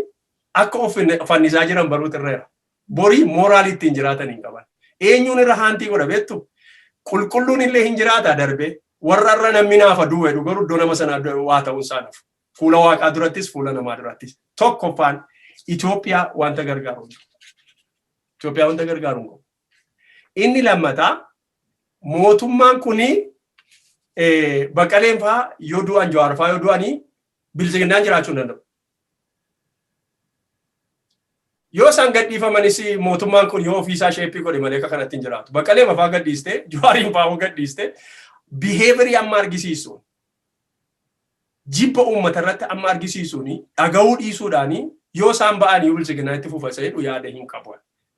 akka of fannisaa jiran baruutu irra borii mooraalitti hin jiraatan hin qaban. Eenyuun irra haantii godha beektu qulqulluun illee hin jiraata darbee warra irra namni naafa du'e garuu iddoo nama sana waa ta'uun isaaniif fuula waaqaa durattis fuula namaa durattis tokkoffaan Itoophiyaa wanta gargaaru. Itoophiyaa wanta gargaaru. Inni lammataa mootummaan kuni Baqqaleen fa'aa yoo du'an Jawaar fa'aa yoo du'anii bilisiginnaan jiraachuu hin danda'u. Yoo isaan gadhiifamanis mootummaan kun yoo ofiisaa sheeppii godhe malee akka kanatti hin jiraatu. Baqqaleen fa'aa gadhiiste Jawaariin fa'aa gadhiiste biheevirii amma argisiisu jibba uummata irratti amma argisiisuuni dhaga'uu dhiisuudhaanii yoo isaan ba'anii bilisiginnaa itti fufaseedhu yaada hin qabu.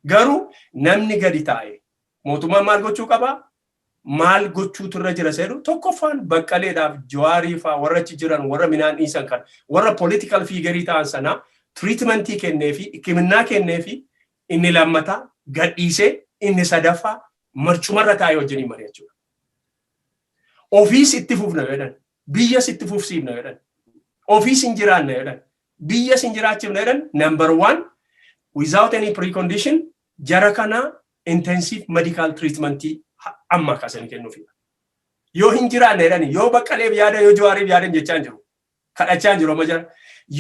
Garuu namni gadi taa'e mootummaan maal gochuu qabaa? Maal gochuutu irra jira seedu tokkoffaan Baqqaleedhaaf Jawaarii fa'aa warra achi jiran warra minaan dhiisan kan warra political figure ta'an sana treatmentii kennee fi hikimannaa kennee fi inni lammataa gadhiisee inni sadaffaa marcumarra taa'ee wajjin mari'achuudha. Ofiis itti fufna jedhan biyyas itti fufsiifna jedhan ofiis hin jiraanna jedhan biyyas hin jiraachifna jedhan number 1 without any precondition jara kana intensive medical treatmentii amma kaasanii kennuufidha. Yoo hin jiraanne jedhani yoo Baqqaleef yaada yoo Jawaariif yaada jechaan jiru kadhachaan jiru amma jara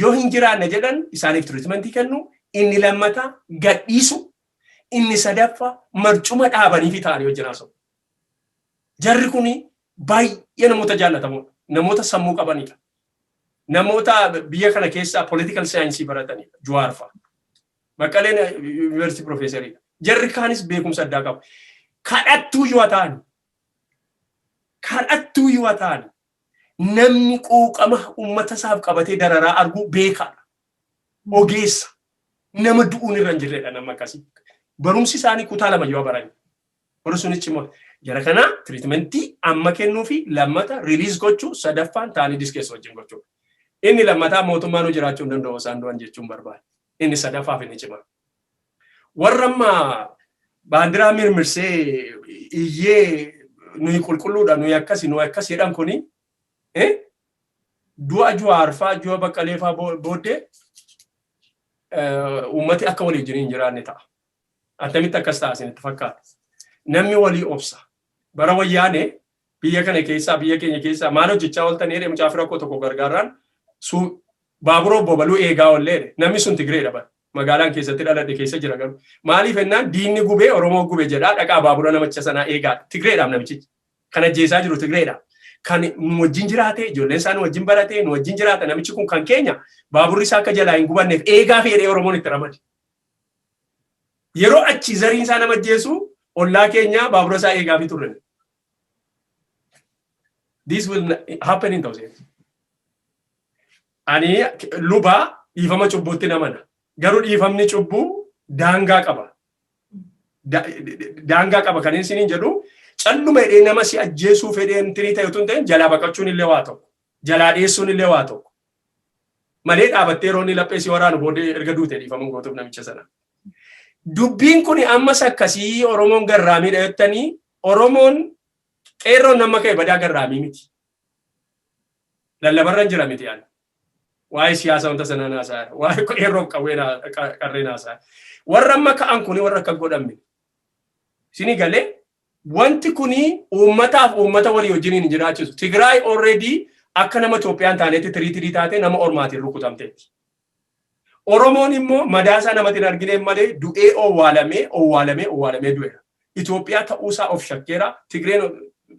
yoo hin jiraanne jedhan isaaniif treatmentii kennu inni lammataa gadhiisu inni sadaffaa marcuma dhaabanii fi ta'anii wajjin haasa'u. Jarri kuni baay'ee namoota jaallatamoodha. Namoota sammuu qabanidha. Namoota biyya kana keessaa political science baratanidha. Jawaar fa'aa. Baqqaleen university professoridha. Jarri kaanis beekumsa addaa qabu. Kadhattuu yoo ta'an namni quuqama uummata isaaf qabatee dararaa arguu beekaadha. Ogeessa nama du'uun irra hin jirredha nama akkasii. Barumsi isaanii kutaa 2 yoo barani. Warri sunichi immoo jara kana treatmentii amma kennuu fi lammata release gochuu sadaffaan ta'anii diskeessa wajjin gochuu. Inni lammataa mootummaan hojii jiraachuu hin danda'u isaan du'an jechuun barbaada. Inni sadaffaaf inni cimaa. Warra amma baandiraa mirmirsee iyyee nuyi qulqulluudha nuyi akkas jedhan kuni du'a Jawaar fa'aa du'a Baqqalee fa'aa booddee uummati akka walii wajjin hin jiraanne ta'a. Attamitti akkas ta'a isinitti fakkaata. Namni walii obsa. Bara wayyaanee biyya kana keessaa biyya keenya keessaa maal hojjechaa ooltan jedhee mucaa fira tokko gargaaraan baabura bobaluu eegaa oollee namni sun Tigreedha bara. Magaalaan keessatti dhaladhe keessa jira garuu maaliif ennaan diinni gubee Oromoo gubee jedhaa dhaqaa baabura namicha sanaa eegaa Tigreedhaaf namichi kan ajjeesaa jiru Tigreedhaaf kan nu wajjin jiraate ijoolleen isaa nu wajjin barate nu wajjin jiraata namichi kun kan keenya baaburri isaa akka jalaa hin gubanneef eegaa fedhee Oromoon itti ramade. Yeroo achi zariin isaa nama ajjeesu ollaa keenya baabura isaa eegaa fi turre. This will happen in those years. Ani lubaa dhiifama cubbuutti namana. Garuu dhiifamni cubbuu daangaa qaba. Daangaa qaba kan isiniin jedhu calluma hidhee nama si ajjeesuu fedheen tirii ta'e utuu hin ta'in jalaa baqachuun illee waa tokko. Jalaa dhiyeessuun illee waa tokko. Malee dhaabattee roonni laphee si waraanu booddee erga duutee dhiifaman gootuuf namicha sana. Dubbiin kun ammas akkasii Oromoon garraamiidha jettanii Oromoon qeerroon nama ka'e badaa garraamii miti. Lallabarra jira miti yaani. Waa'ee siyaasa wanta sana naasaa, waa'ee qeerroof qarree naasaa. Warra amma ka'an kuni warra akka godhamne. Sini galee wanti kuni uummataaf uummata walii wajjiniin hin jiraachisu. Tigraay already akka nama Itoophiyaan taanetti tirii taate nama ormaatiin rukutamteetti. Oromoon immoo madaasaa namatti hin argine malee du'ee owwaalamee du'eera. Itoophiyaa ta'uusaa of shakkeera. Tigreen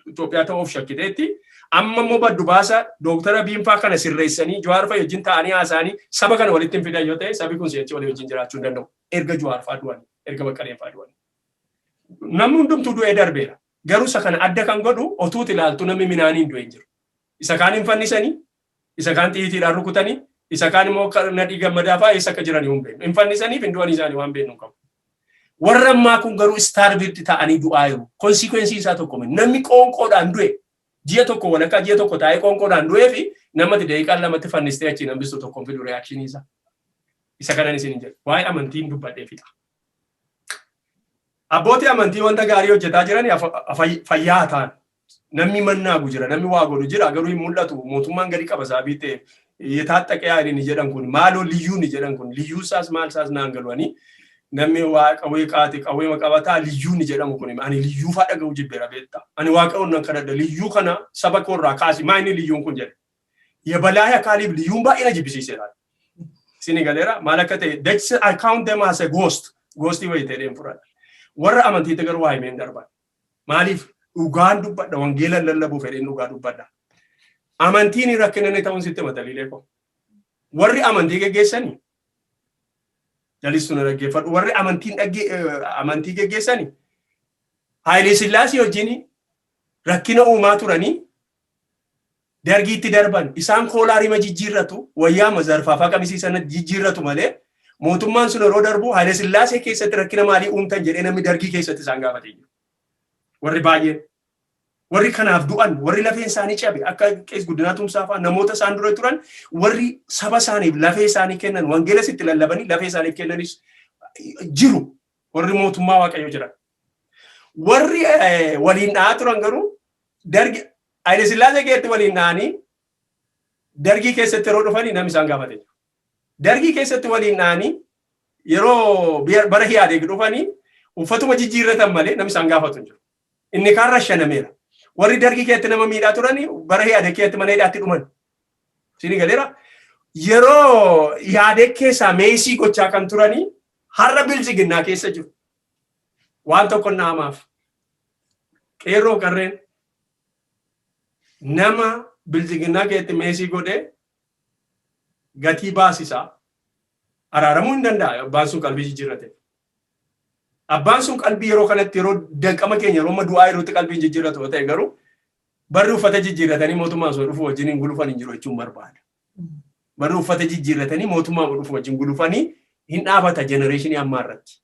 Itoophiyaa ta'uu of shakkiteetti. Amma immoo baddu baasa Dooktara Biinfaa kana sirreessanii Jawaar Faa wajjin ta'anii haasa'anii saba kana walitti hin fidan yoo ta'e sabi kun si'achi walii wajjin jiraachuu hin danda'u. Erga Jawaar Faa du'an, erga Baqqalee Faa du'an. Namni hundumtuu du'ee darbeera. Garuu isa kana adda kan godhu otuuti ilaaltu namni minaaniin du'ee hin jiru. Isa kaan hin fannisanii, isa kaan xiyyiitiidhaan rukutanii, isa kaan immoo nadhii gammadaa fa'aa eessa akka jiranii hin beeknu. Hin fannisaniif hin du'anii isaanii waan beeknu qabu. Warra ammaa kun garuu istaarbiitti ta'anii du'aa jiru. Konsikwensii isaa tokko namni qoonqoodhaan du'e. Ji'a tokko walakkaa ji'a tokko taa'ee qoonqoodhaan du'ee fi namatti daqiiqaan lamatti fannistee achi nambistu tokkoon fidu reaakshinii isaa. Isa kanan isin hin jedhu. Waa'ee amantiin dubbadhee fixa. Abbootii amantii wanta gaarii hojjetaa jiran fayyaa ta'an. Namni mannaagu jira, namni waa godhu jira garuu hin mul'atu. Mootummaan gadi qaba isaa biitee yetaaxaqee yaadini jedhan kun maaloo liyyuuni jedhan kun liyyuu isaas maal isaas naan galuanii namni waa qawwee qaati qawwee qabataa liyyuuni jedhamu kun ani liyyuu faa dhaga'u jibbeera beektaa. Ani waaqayyoon nan kadhadha liyyuu kana saba koorraa kaasi maa inni liyyuun kun jedhe. Yebalaa yakaaliif liyyuun baay'ee na jibbisiiseera. Sini galeera maal akka ta'e that's I count them as a ghost. Ghostii wayii ta'ee fudhadha. Warra amantiitti garuu waa himeen darban. Maaliif dhugaan dubbadha wangeela lallabuu fedheen dhugaa dubbadha. Amantiin rakkina inni ta'uun sitti mataliilee ko. Warri amantii geggeessanii jalistuun dhaggeeffadhu. Warri amantii geggeessanii Haayilee Sillaasee wajjin rakkina uumaa turanii dargiitti darban isaan koolaarima jijjiirratu wayyaa mazarfaafaa qamisiisan jijjiirratu malee mootummaan sun yeroo darbu Haayilee Sillaasee keessatti rakkina maalii uumtan jedhee namni dargii keessatti isaan gaafatee jiru. Warri baay'een warri kanaaf du'an warri lafeen isaanii cabe akka Qees Guddinaa Tumsaa fa'aa namoota isaan dura turan warri saba isaaniif lafee isaanii kennan wangeela sitti lallabanii lafee isaaniif kennanis jiru warri mootummaa waaqayyoo jiran. Warri waliin dha'aa turan garuu dargi Haayilee Sillaasee keessatti waliin dha'anii dargii keessatti yeroo dhufanii namni isaan gaafatee jiru. Dargii keessatti waliin dha'anii yeroo bara Ihaadeeg dhufanii uffatuma jijjiirratan malee namni isaan gaafatu jiru. Inni kaan rashanameera. Warri dargii keessatti nama miidhaa turanii bara Ihaadeeg keessatti mana hidhaatti dhuman. Sini galeera. Yeroo Ihaadeeg keessaa meesii gochaa kan turanii har'a bilchiginnaa keessa jiru. Waan tokko naamaaf. Qeerroo qarreen nama bilchiginnaa keessatti meesii godhee gatii baasisaa araaramuu hin danda'a. Abbaan sun qalbii jijjiirrate. Abbaan sun qalbii yeroo kanatti yeroo danqama keenya yeroo du'aa yerootti qalbii jijjiirratu ta'e garuu barri uffata jijjiirratanii mootummaan sun dhufu wajjin hin gulufan hin jiru jechuun barbaada. Barri uffata jijjiirratanii mootummaan dhufu wajjin gulufanii hin dhaabata jenereeshinii ammaa irratti.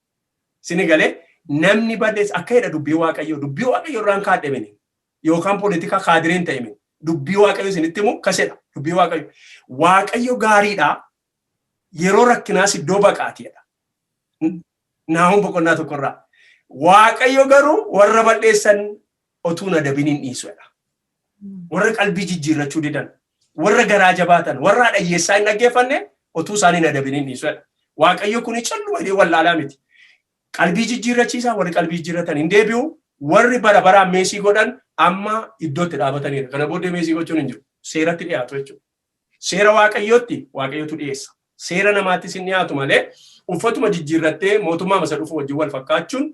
Sini galee namni baddees akka jedha dubbii waaqayyoo irraan kaadhemini yookaan poolitika kaadireen ta'emin dubbii waaqayyoo isinitti himu kasedha dubbii waaqayyoo gaariidha yeroo rakkinaas iddoo baqaatiidha. Naahum boqonnaa tokkorraa. Waaqayyo garuu warra balleessan otuu na dabiniin dhiisuudha. Warra qalbii jijjiirrachuu didan, warra garaa jabaatan, warra dhaggeessaa hin dhaggeeffanne otuu isaanii na dabiniin dhiisuudha. Waaqayyo kuni calluma illee wallaalaa miti. Qalbii jijjiirrachiisaa warri qalbii jijjiirratan hin deebi'u, warri bara baraan meesii godhan amma iddootti dhaabataniidha. Kana booddee meesii gochuun hin jiru. Seeratti dhiyaatu jechuudha. Seera waaqayyootti waaqayyotu dhiyeessa. Seera namaattis hin dhiyaatu malee uffatuma jijjiirrattee mootummaa masa dhufu wajjin wal fakkaachuun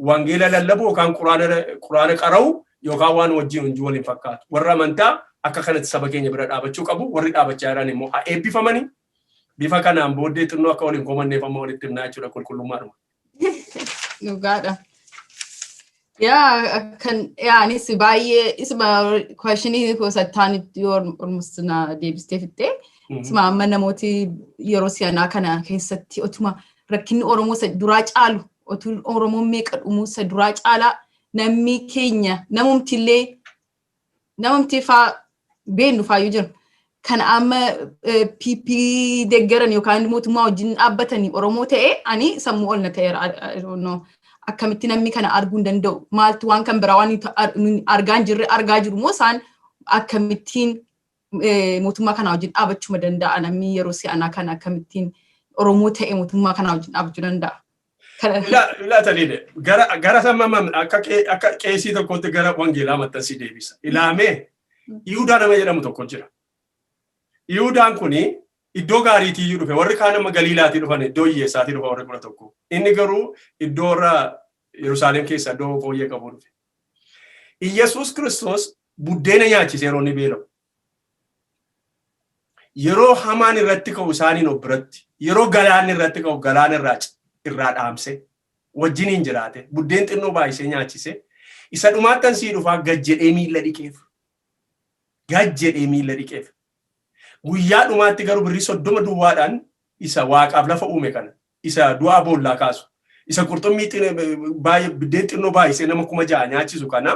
wangeela lallabu yookaan quraana qara'u yookaan waan wajjin wal hin fakkaatu. Warra amantaa akka kanatti saba keenya bira dhaabachuu qabu. Warri dhaabachaa jiran immoo eebbifamanii bifa kanaan booddee xinnoo akka waliin komanneef amma walitti himnaa jechuudha qulqullummaadhuma. Dhugaadha. Anis baay'ee isuma questionii kosattaan yoo ormusna deebistee fittee isuma amma namooti yeroo si'anaa kana keessatti otuma rakkinni Oromoo isa duraa caalu otuu Oromoon meeqa dhumuu isa duraa caalaa namni keenya namumti faa beennu faayyuu jiru. kan amma PP deeggaran yookaan mootummaa wajjin dhaabbatanii Oromoo ta'e ani sammuu ol na ta'eera. Akkamitti namni kana arguu hin danda'u? Maaltu waan kan biraa waan argaa jiru moo isaan akkamittiin mootummaa kana wajjin dhaabachuu danda'a? Namni yeroo si'anaa kana akkamittiin Oromoo ta'e mootummaa kana wajjin dhaabachuu danda'a? Ilaataniidha. Gara sammaman akka qeesii tokkotti gara wangeelaa maxxansii deebisa. Ilaamee Yihudaa nama jedhamu tokko jira. Yihudaan kuni iddoo gaariitii iyyuu dhufe. Warri kaan amma Galiilaatii dhufan iddoo hiyyeessaatii dhufa warri 11. Inni garuu iddoo irra Yerusaalem keessa iddoo fooyyee qabu dhufe. Iyyasuus Kiristoos buddeena nyaachise yeroo inni beela'u. Yeroo hamaan irratti ka'u isaaniin of biratti. Yeroo galaanni irratti ka'u galaana irraa dhaamse wajjiniin jiraate buddeen xinnoo baay'isee nyaachise isa dhumaattan sii dhufaa gad jedhee miilla dhiqeef guyyaa dhumaatti garuu birrii 30 duwwaadhaan isa waaqaaf lafa uume kana isa du'aa boollaa kaasu isa qurxummii baay'ee buddeen xinnoo baay'isee nama 6,000 nyaachisu kana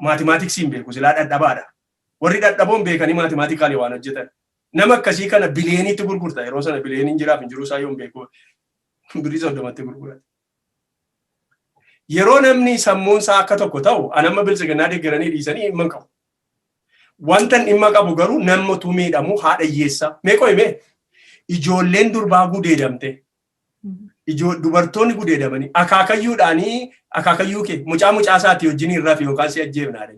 maatimaatiksiin beeku silaa dhadhabaadha warri dhadhaboon beekanii maatimaatikaalii waan hojjetan nama akkasii kana biliyeeniitti gurgurta yeroo sana biliyeeniin jiraaf hin jiru isaa yoon beeku birrii 30tti gurgurata. Yeroo namni sammuun isaa akka tokko ta'u anamma bilisiginaa deeggaranii dhiisanii dhimma qabu. Wantan dhimma qabu garuu namatu miidhamu haadha hiyyeessaa. Meeqoo himee ijoolleen durbaa gudeedamte. Dubartoonni gudeedamanii akaakayyuu kee mucaa isaatii wajjin hin rafi yookaan si ajjeefnaadha.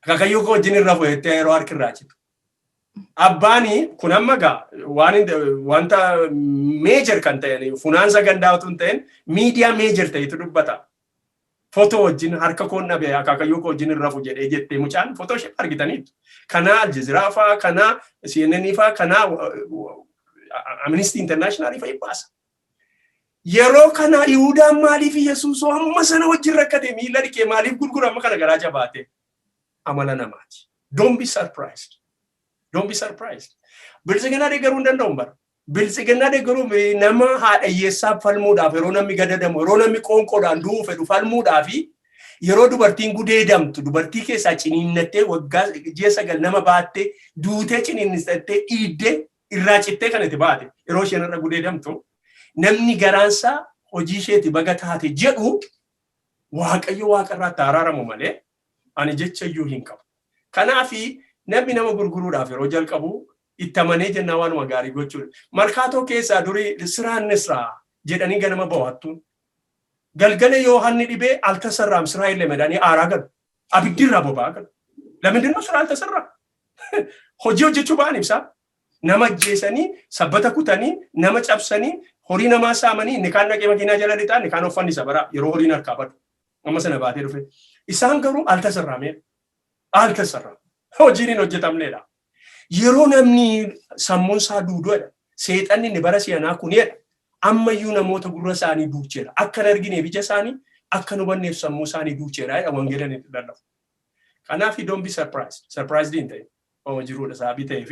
Akaakayyuu kee wajjin hin rafu jettee yeroo harki irraa citu. Abbaani kun amma gaa wanta major kan ta'e funaansa gandaatu hin ta'in miidiyaa major ta'etu dubbata. Footoo wajjin harka koon dhabe akaakayyuu koo wajjin hin rafu jedhee jettee mucaan footoo ishee argitaniitu. Kana Aljazeeraa fa'aa, kana CNN fa'aa, kana Amnesty International fa'aa baasa. Yeroo kana Yihudaan maaliif Yesuusoo amma sana wajjin rakkate miila dhiqee maaliif gurgurama kana garaa jabaate? Amala namaati. Don't be surprised. Don't be surprised. Bilisiginaa deeggaruu hin danda'u bara. Bilisiginaa deeggaruu nama haadha hiyyeessaa falmuudhaaf yeroo namni gadadamu yeroo namni qoonqoodhaan du'uu fedhu falmuudhaaf yeroo dubartiin gudeedamtu dubartii keessaa ciniinnattee waggaa 9 nama baattee duutee ciniinnistattee dhiiddee irraa cittee kan itti baate yeroo isheen irra gudeedamtu namni garaansaa hojii isheeti baga taate jedhu Waaqayyo waaqarraatti araaramu malee ani jecha iyyuu hin qabu. Kanaafi namni nama gurguruudhaaf yeroo jalqabu itti amanee jennaa waanuma gaarii gochuudha. Markaatoo keessaa durii siraannisraa jedhanii ganama bawattu. Galgala yoo hanni dhibee altasarraam siraa illee medanii aaraa galu. Abiddiirraa boba'aa galu. Lamindinuu siraa altasarraa. Hojii hojjechuu ba'an ibsaa. Nama ajjeesanii, sabbata kutanii, nama cabsanii, horii namaa saamanii, inni kaan dhaqee makiinaa jala lixaa, inni kaan uffanni isa baraa yeroo horiin harkaa badu. Amma sana baatee dhufe. Isaan garuu altasarraa meedha. Altasarraa. Hojiin hin hojjetamneedha. Yeroo namni sammuun isaa duuduudha. Seexanni inni bara si'anaa kunidha. Ammayyuu namoota gurra isaanii duucheera. Akka hin argineef ija isaanii, akka hin hubanneef sammuu isaanii duucheera. Wangeelaan itti lallafu. Kanaaf don't be surprised. Surprised hin ta'e. Waan jiruudha sababii ta'eef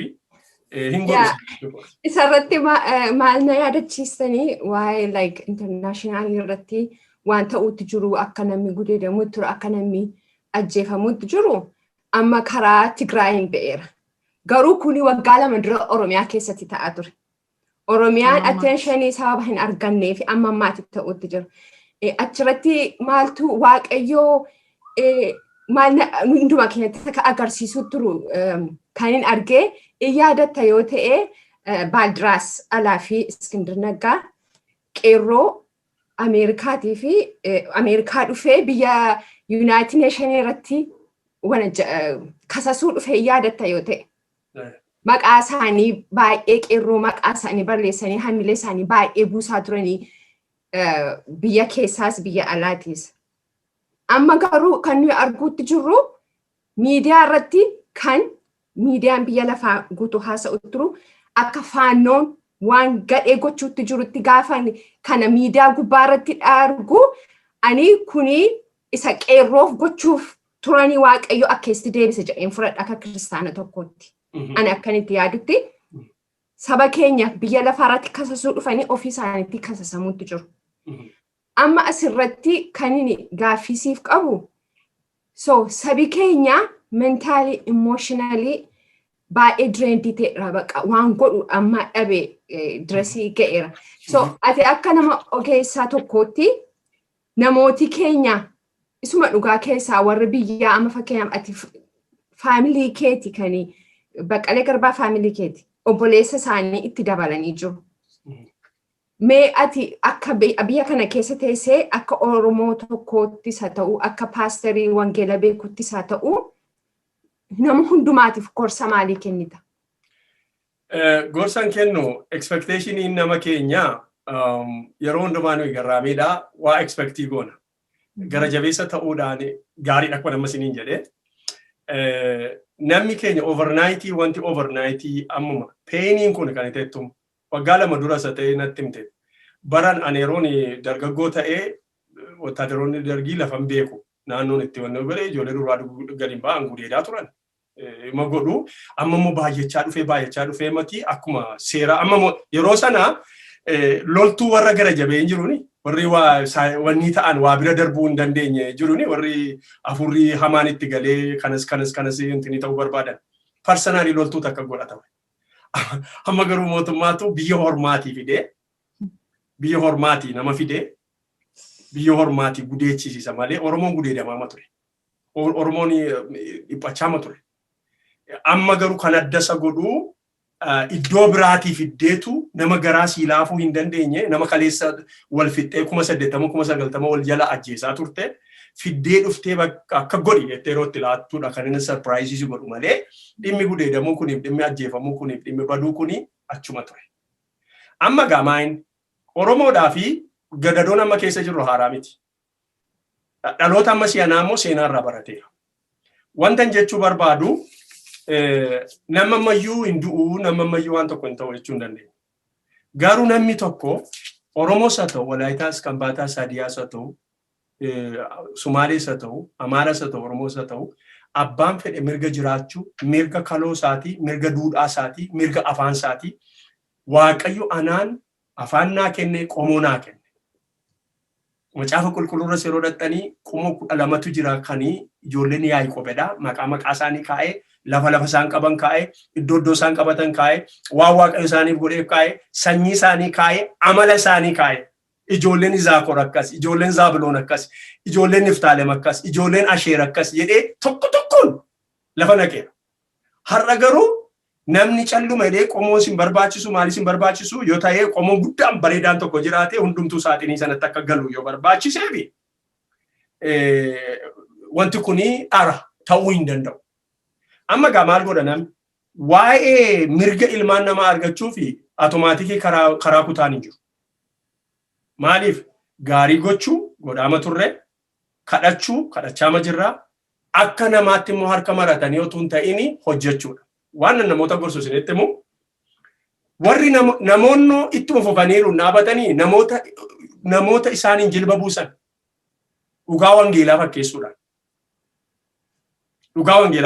hin godhu. Isarratti maal na yaadachiistanii waa'ee like international irratti waan ta'uutti jiru akka namni gudeedamuutti jiru akka namni ajjeefamuutti jiru. Amma karaa Tigraayin ba'eera. Garuu kuni waggaa 2 dura Oromiyaa keessatti ta'aa ture. Oromiyaan attentionii sababa hin arganneef amma ammaatti ta'uutti jira. Achirratti maaltu Waaqayyoo maal hunduma keenyatti akka agarsiisuu turu kan hin argee yaadatta yoo ta'e Baaldiraas Alaa fi Iskindir Naggaa qeerroo Ameerikaatii fi Ameerikaa dhufee biyya United Nations irratti kasasuu dhufee yaadatta yoo ta'e. Maqaa isaanii baay'ee qeerroo maqaa isaanii barreessanii hamilee isaanii baay'ee buusaa turanii biyya keessaas biyya alaatiis. Amma garuu kan nuyi arguutti jirru miidiyaa irratti kan miidiyaan biyya lafaa guutuu haasa'u turu akka faannoon waan gadhee gochuutti jirutti gaafan kana miidiyaa gubbaa irratti argu ani kuni isa qeerroof gochuuf turanii Waaqayyo akkeesti deebise jedheen fudhadha akka kiristaana tokkotti. Ani akkanitti yaadutti saba keenya biyya lafaarratti kasasuu dhufanii ofii isaaniitti kasasamuutti jiru. Amma asirratti kan inni gaaffisiif qabu sabi keenya mentally emotionally baay'ee direentii ta'eera baqa waan godhu amma dhabe diresii ga'eera. So ati akka nama ogeessaa tokkootti namooti keenya isuma dhugaa keessaa warri biyyaa amma fakkeenyaaf ati faamilii keeti kan Baqqalee Garbaa faamilii keeti obboleessa isaanii itti dabalanii jiru. Mee ati akka biyya kana keessa teessee akka Oromoo tokkoottis haa ta'u akka paasterii wangeela beekuttis haa ta'u nama hundumaatiif gorsa maalii kennita? Gorsan kennu expectationiin nama keenya yeroo hundumaa nuyi garraamiidha waa expectii goona. Gara jabeessa ta'uudhaan gaariidha akkuma nama isiniin jedhee. Namni keenya overnightii wanti overnightii ammuma peeniin kun kan itti waggaa 2 dura isa ta'ee natti himte. Baran ani yeroon dargaggoo ta'ee wattaadaroonni dargii lafan beeku. Naannoon itti wanni godhee ijoollee duraa gadi ba'an gudeedaa turan. Ma godhu amma immoo baay'achaa dhufee mati akkuma seera amma yeroo sana loltuu warra gara jabeen jiruni warri wanni ta'an waa bira darbuu hin dandeenye jiruni warri afurrii hamaan itti galee kanas intini ta'uu barbaadan personally loltuu takka godhatame. Amma garuu mootummaatu biyya hormaatii nama fidee biyya hormaatii gudeechisiisa malee Oromoon gudeedamaa ture. Oromoon dhiphachaa ture. Amma garuu kan addasa godhu iddoo biraatii fiddeetu nama garaa siilaafuu hin dandeenye nama kaleessa wal fixxee 80,000 wal jala ajjeesaa turte fiddee dhuftee akka godhi jettee yeroo itti laattuudha kan inni sarpiraayizii godhu malee dhimmi gudeedamuu kuniif dhimmi ajjeefamuu kuniif dhimmi baduu kuni achuma ture. Amma gaamaa'in Oromoodhaa fi gadadoon amma keessa jirru haaraa miti. Dhaloota amma si'anaa immoo seenaarraa barateera. Wanta jechuu barbaadu nama mayyuu hin du'u nama mayyuu waan tokko hin ta'u jechuu hin dandeenye. Garuu namni tokko Oromoos haa ta'u, Walaayitaas, Kambaataas, Hadiyaas haa ta'u, Sumaalees haa ta'u, Amaaraas haa ta'u, Oromoos haa ta'u, abbaan fedhe mirga jiraachuu, mirga kaloo isaatii, mirga duudhaa isaatii, mirga afaan isaatii, Waaqayyo anaan afaan naa kenne, qomoo naa kenne. Macaafa qulqulluurra yeroo dhattanii qomoo 12tu jira kanii ijoolleen yaa'ii qopheedha. Maqaa isaanii kaa'ee, lafa isaan qaban kaa'ee, iddoo isaan qabatan kaa'ee, waan Waaqayyo isaaniif godheef kaa'ee, sanyii isaanii kaa'ee, amala isaanii kaa'ee. Ijoolleen Izaakor akkas, ijoolleen Zaabiloon akkas, ijoolleen Niftaalem akkas, ijoolleen Asheer akkas jedhee tokkoon lafa naqeera. Har'a garuu namni calluma jedhee qomoo isin barbaachisu maali isin barbaachisu yoo ta'ee qomoo guddaan bareedaan tokko jiraate hundumtuu saaxinii sanatti akka galu yoo barbaachiseefi wanti kuni dhara ta'uu hin danda'u. Amma gaa maal godha namni waa'ee mirga ilmaan namaa argachuu fi automaatikii karaa kutaan hin jiru. Maaliif gaarii gochuu godhaama turre kadhachaama jirraa akka namaatti immoo harka maratanii otoo hin ta'ini hojjechuudha. Waan namoota gorsu isinitti immoo warri namoonni ittuma fufaniiru dhaabatanii namoota isaaniin jilba buusan dhugaa wangeelaa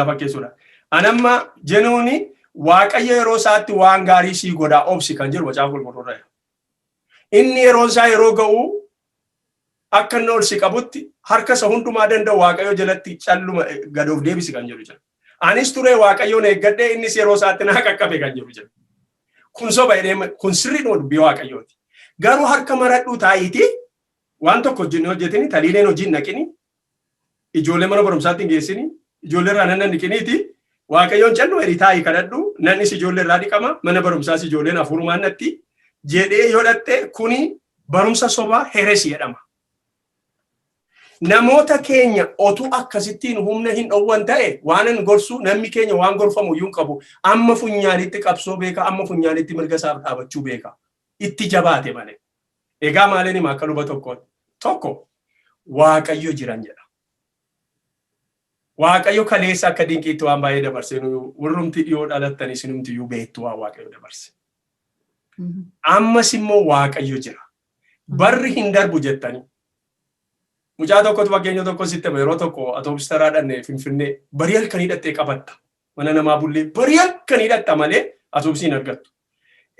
fakkeessuudhaan. Anamma jenuuni Waaqayyo yeroo isaatti waan gaarii sii godhaa obsi kan jiru macaafa qulqulluurra. Inni yeroo isaa yeroo ga'u akka inni ol si qabutti harka isa hundumaa danda'u Waaqayyo jalatti calluma gadoof deebisi kan jiru jira. Anis ture Waaqayyoon eeggadhee innis yeroo isaatti naa qaqqabe kan jiru jira. Kun soba jedhee kun sirriidhuma dubbii Waaqayyooti. Garuu harka maradhuu taa'iiti waan tokko hojjetini taliileen hojiin naqini ijoollee mana barumsaatti hin geessini ijoollee irraa nan dhiqiniiti Waaqayyoon calluma edii taa'ii kadhadhu nannis ijoollee irraa dhiqama mana barumsaas ijoolleen afurumaan natti jedhee yoo dhatte kuni barumsa sobaa heresii jedhama. Namoota keenya otuu akkasittiin humna hin dhowwan ta'e waanan gorsu namni keenya waan gorfamu iyyuu qabu amma funyaanitti qabsoo beeka amma funyaanitti mirga isaaf dhaabachuu beeka itti jabaate malee. Egaa maaliin hima akka luba tokko Waaqayyo jiran jedha. Waaqayyo kaleessa akka dinqiitti waan baay'ee dabarse warrumti dhiyoo dhalattanii isinumti iyyuu beektu waan Waaqayyo dabarse. Ammas immoo Waaqayyo jira. Barri hin darbu jettanii. Mucaa tokkotu fakkeenya tokko sitti yeroo tokko atoobistara dhanne Finfinnee barii halkanii hidhattee qabatta. Mana namaa bullee barii halkanii hidhatta malee atoobisiin argattu.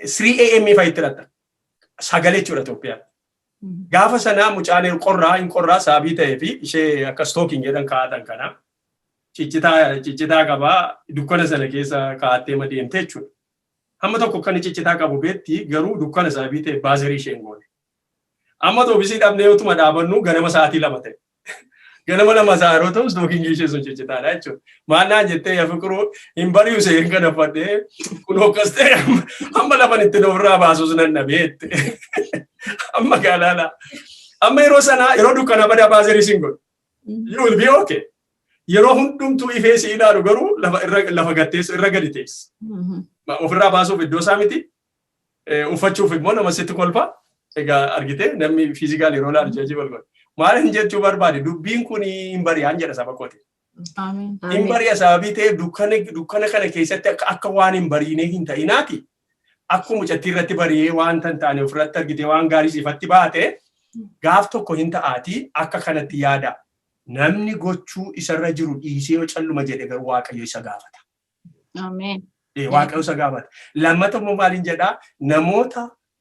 3 AM fa'itti hidhatta. Sagalee jechuudha Itoophiyaa. Gaafa sanaa mucaan qorraa saabii ta'ee fi ishee akka stooking jedhan kaa'atan kana. ciccitaa qabaa dukkana sana keessa kaa'attee madeemte jechuudha. Hamma tokko kan ciccitaa qabu beetti garuu dukkana isaa biitee baazarii isheen goone. Amma toobisii dhabnee utuma dhaabannu ganama sa'aatii 2 ta'e. Ganama 2 isaa yeroo ta'u stookingii ishee sun ciccitaadha jechuudha. Maannaan jettee yaa fiqiruu hin bari'u seen kana fadhee kun hokkas ta'e amma lafan itti ofirraa baasuus nan dhabeette. Amma gaalaala. Amma yeroo sana yeroo dukkana badaa baazarii siin godhu. You will be okay. Yeroo hundumtuu ifee si ilaalu garuu lafa gatteessu irra gadi teessu. Ofirraa baasuuf iddoo isaa miti. Uffachuuf immoo nama sitti kolfa. Egaa argite namni fiizikaal yeroo ilaalu jajii balbala. Maaliin jechuu barbaade dubbiin kun hin bari'aan jedha saba kooti. Hin bari'a sababii ta'eef dukkana kana keessatti akka waan hin bari'inee hin ta'inaati. Akkuma mucattii irratti bari'ee waan tan taane ofirratti argite waan gaarii siifatti baate gaaf tokko hin ta'aati akka kanatti yaada. Namni gochuu isarra jiru dhiisee yoo calluma jedhe garuu Waaqayyo isa gaafata. Ameen. Waaqayyo isa gaafata. Lammata immoo maaliin jedhaa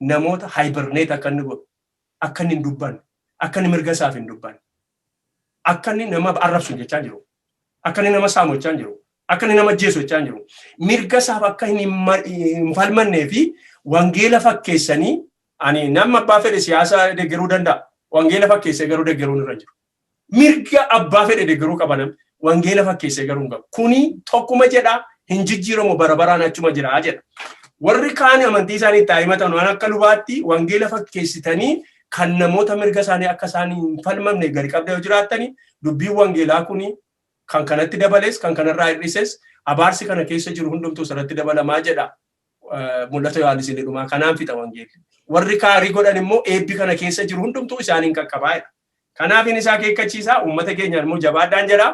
namoota hibernate akka inni godhu akka inni hin dubbanne akka inni mirga isaaf hin dubbanne akka inni nama arrabsu jechaa jiru akka inni nama saamu jechaa jiru akka inni nama jeesu jechaa jiru mirga isaaf akka hin falmannee fi wangeela fakkeessanii ani nama abbaa fedhe siyaasa deeggaruu danda'a wangeela fakkeessee garuu deeggaruun irra jiru. Mirga abbaa fedhe deeggaruu qaba namni wangeela fakkeessee garuu hin qabu. Kuni tokkuma jedhaa hin jijjiiramu bara baraan achuma jira jedha. Warri kaan amantii isaanii itti himatan waan akka lubaatti wangeela fakkeessitanii kan namoota mirga isaanii akka isaanii hin falmamne gadi qabdee yoo jiraattanii dubbiin wangeelaa kuni kan kanatti dabalees kan kanarraa hir'ises abaarsi kana keessa jiru hundumtuu sarratti dabalamaa jedha. Mul'ata Yohaannis inni dhumaa kanaan fixa wangeelli. Warri kaarii godhan immoo eebbi kana keessa jiru hundumtuu isaaniin qaqqabaa'edha. Kanaaf inni isaa akeekkachiisaa uummata keenyaan immoo jabaadhaan jedha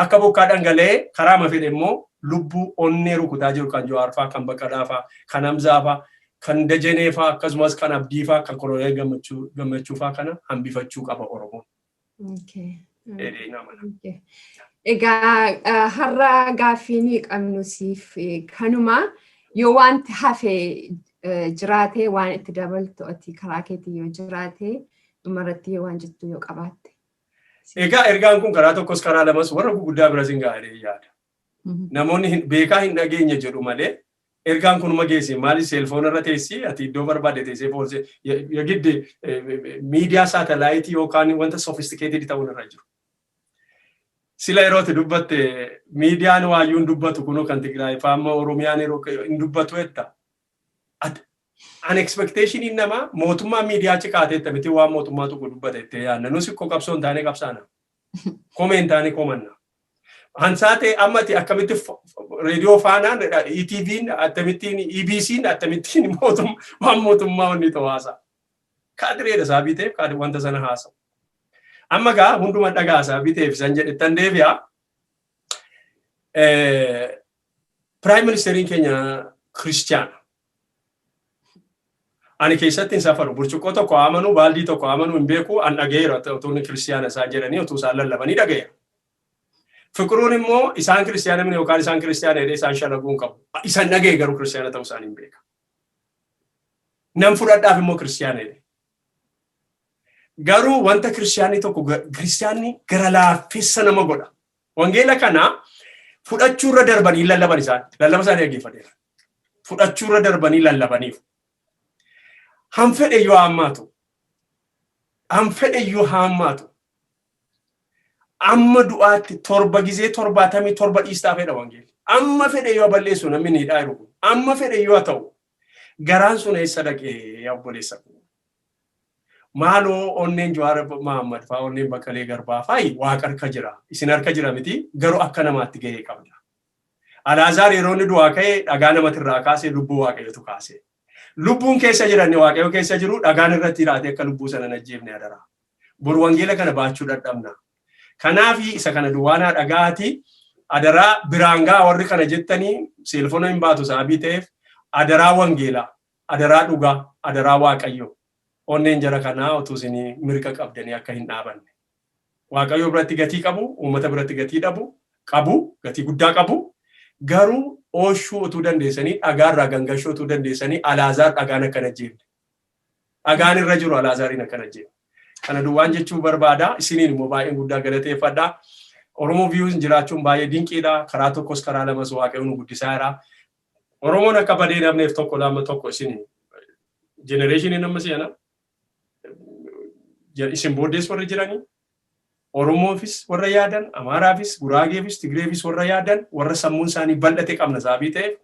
akka bokkaa dhangala'ee karaa mafedhe immoo lubbuu onnee rukutaa jiru kan Jawaarfaa kan Baqqalaafaa kan Hamzaafaa kan Dajaneefaa akkasumas kan Abdiifaa kan Koloneel Gammachuufaa kana hambifachuu qaba Oromoon. Egaa har'a gaaffii qabnu siif kanuma yoo wanti hafee jiraate waan itti dabaltu ati karaa keetii yoo jiraate dhumarratti waan jettu yoo qabaatte. Egaa ergaan kun karaa tokkos karaa lamas warra guguddaa bira sin gaa'ee yaada. Namoonni beekaa hin dhageenye jedhu malee ergaan kun mageesse maali seelfoon irra teessi ati iddoo barbaade teessee foolse yagidde miidiyaa saatalaayitii yookaan wanta sophisticated ta'uun irra jiru. Sila yerootti dubbatte miidiyaan waayyuun dubbatu kunoo kan Tigraay faama Oromiyaan yeroo hin dubbatu jetta. An expectation in nama mootummaa miidiyaa cikaateetta miti waan mootummaa tokko dubbata jettee yaadna. Nus ikkoo qabsoo hin taane qabsaana. Komee hin taane komanna. Hansaate ammati akkamitti reediyoo faanaan ETV'n akkamittiin EBC'n akkamittiin waan mootummaa wanni ta'u haasa. Kaadireedha sababii ta'eef wanta sana haasa. Amma gaa hunduma dhagaa sababii ta'eef san jedhettan deebi'a. Prime Ministeriin keenya Kiristiyaana. Ani keessatti hin safaru burcuqqoo tokko amanuu baaldii tokko amanuu hin beeku an dhageera utuun kiristiyaana isaan jedhanii utuu isaan lallabanii dhageera. Fiqiruun immoo isaan kiristiyaana mini yookaan isaan kiristiyaana jedhee isaan shalaguun qabu. Isaan dhagee garuu kiristiyaana ta'uu isaanii hin beeka. Nam fudhadhaaf immoo kiristiyaana jedhee. Garuu wanta kiristiyaanni tokko kiristiyaanni gara laaffessa nama godha. Wangeela kana fudhachuurra darbanii lallaban isaan lallaba isaanii dhaggeeffateera. Fudhachuurra darbanii lallabaniif. Hanfedhe yoo hammaatu. Hanfedhe yoo hammaatu. Amma du'aatti 7 gizee 77 dhiistaa fedha wangeelli. Amma fedhe yoo balleessu namni ni dhaayiru. Amma fedhe yoo ta'u garaan sun eessa dhaqee yaa obboleessa. Maaloo onneen Jawaar Mohaammed fa'aa onneen Baqqalee Garbaa fa'aa waaqa harka jira. Isin harka jira miti garuu akka namaatti gahee qabda. Alaazaar yeroo inni du'aa ka'ee dhagaa namatirraa kaasee lubbuu waaqayyotu kaasee. Lubbuun keessa jiran waaqayyo keessa jiru dhagaan irratti hiraatee akka lubbuu sana najjeefne adara. Boru wangeela kana baachuu dadhabna. Kanaafi isa kana duwwaanaa dhagaati adaraa biraangaa warri kana jettanii seelfoona hin baatu sababii ta'eef adaraa wangeelaa, adaraa dhugaa, adaraa waaqayyo. Onneen jara kanaa utuu isin mirga qabdanii akka hin dhaabanne. Waaqayyo biratti gatii qabu, uummata biratti gatii qabu, gatii guddaa qabu. Garuu ooshuu utuu dandeessanii dhagaarraa gangashuu utuu dandeessanii Alaazaar dhagaan akka najjeefne. Dhagaan irra jiru Alaazaariin akka najjeefne. Kana duwwaan jechuu barbaada. Isiniin immoo baay'een guddaa galateeffadha. Oromoo views jiraachuun baay'ee dinqiidha. Karaa tokkos karaa lamas waaqayyoon nu guddisaa jira. Oromoon akka badee namneef tokko lama tokko isin generation nama si'ana. Isin booddees warra jiranii. Oromoofis warra yaadan, Amaaraafis, Guraageefis, Tigreefis warra yaadan, warra sammuun isaanii bal'ate qabna saabii ta'eef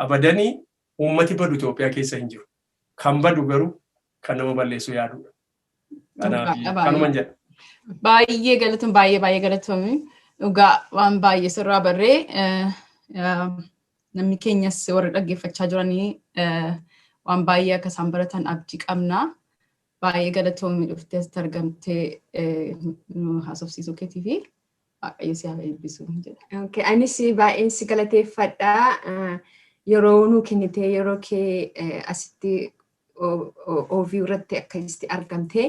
abadanii uummati badu Itoophiyaa keessa hin jiru. Kan badu garuu kan nama balleessu yaadudha. Kanuman jedha. Baay'ee galatoomii. Dhugaa waan baay'ee sirraa barree namni keenyas warra dhaggeeffachaa jiranii waan baay'ee akka isaan baratan abdii qabna. Baay'ee galatoomii dhuftee asitti argamtee haasofsiisuu keetii fi waaqayyo si haa eebbisu jedha. Anis baay'een si galateeffadha. Yeroo nuu kennitee yeroo kee asitti OVU irratti akkasitti argamtee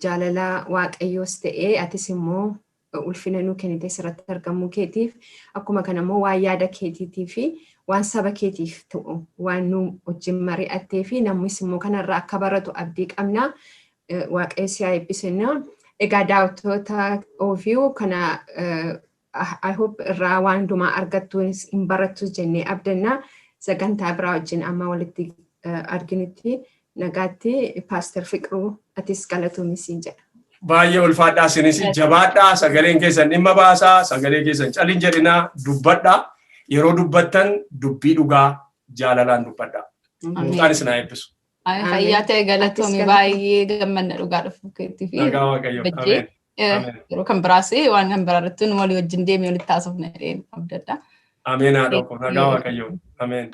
jaalala waaqayyoos ta'ee atis immoo ulfina nuu kennitee sirratti argamuu keetiif akkuma kanammoo waan yaada keetiitii fi waan saba keetiif ta'u waan nu wajjin mari'attee fi namnis immoo kanarraa akka baratu abdii qabna. Waaqayyo si haa eebbisu. Egaa daawwattoota OVU kana I hope irraa waan hundumaa argattu hin barattu jennee abdanna. Sagantaa biraa wajjin amma walitti arginutti nagaatti Paaster Fiqiruu atis galatoomi siin jedha. Baay'ee ulfaadhaa isinis jabaadhaa sagaleen keessan dhimma baasaa sagalee keessan calin jedhinaa dubbadhaa. Yeroo dubbattan dubbii dhugaa jaalalaan dubbadhaa. Maqaan isin haa eebbisu. Fayyaa ta'e galatoomii baay'ee gammanna dhugaa dhufuu keetii fi Nagaa Waaqayyo. Ameen. yeroo kan biraas waan kan biraa irratti nu walii wajjin deemee walitti haasofna jedhee abdadha. Ameen haa dhoofu. Nagaa Waaqayyo. Ameen.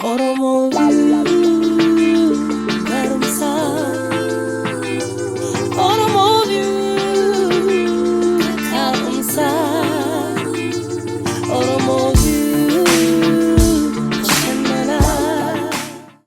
Oromo's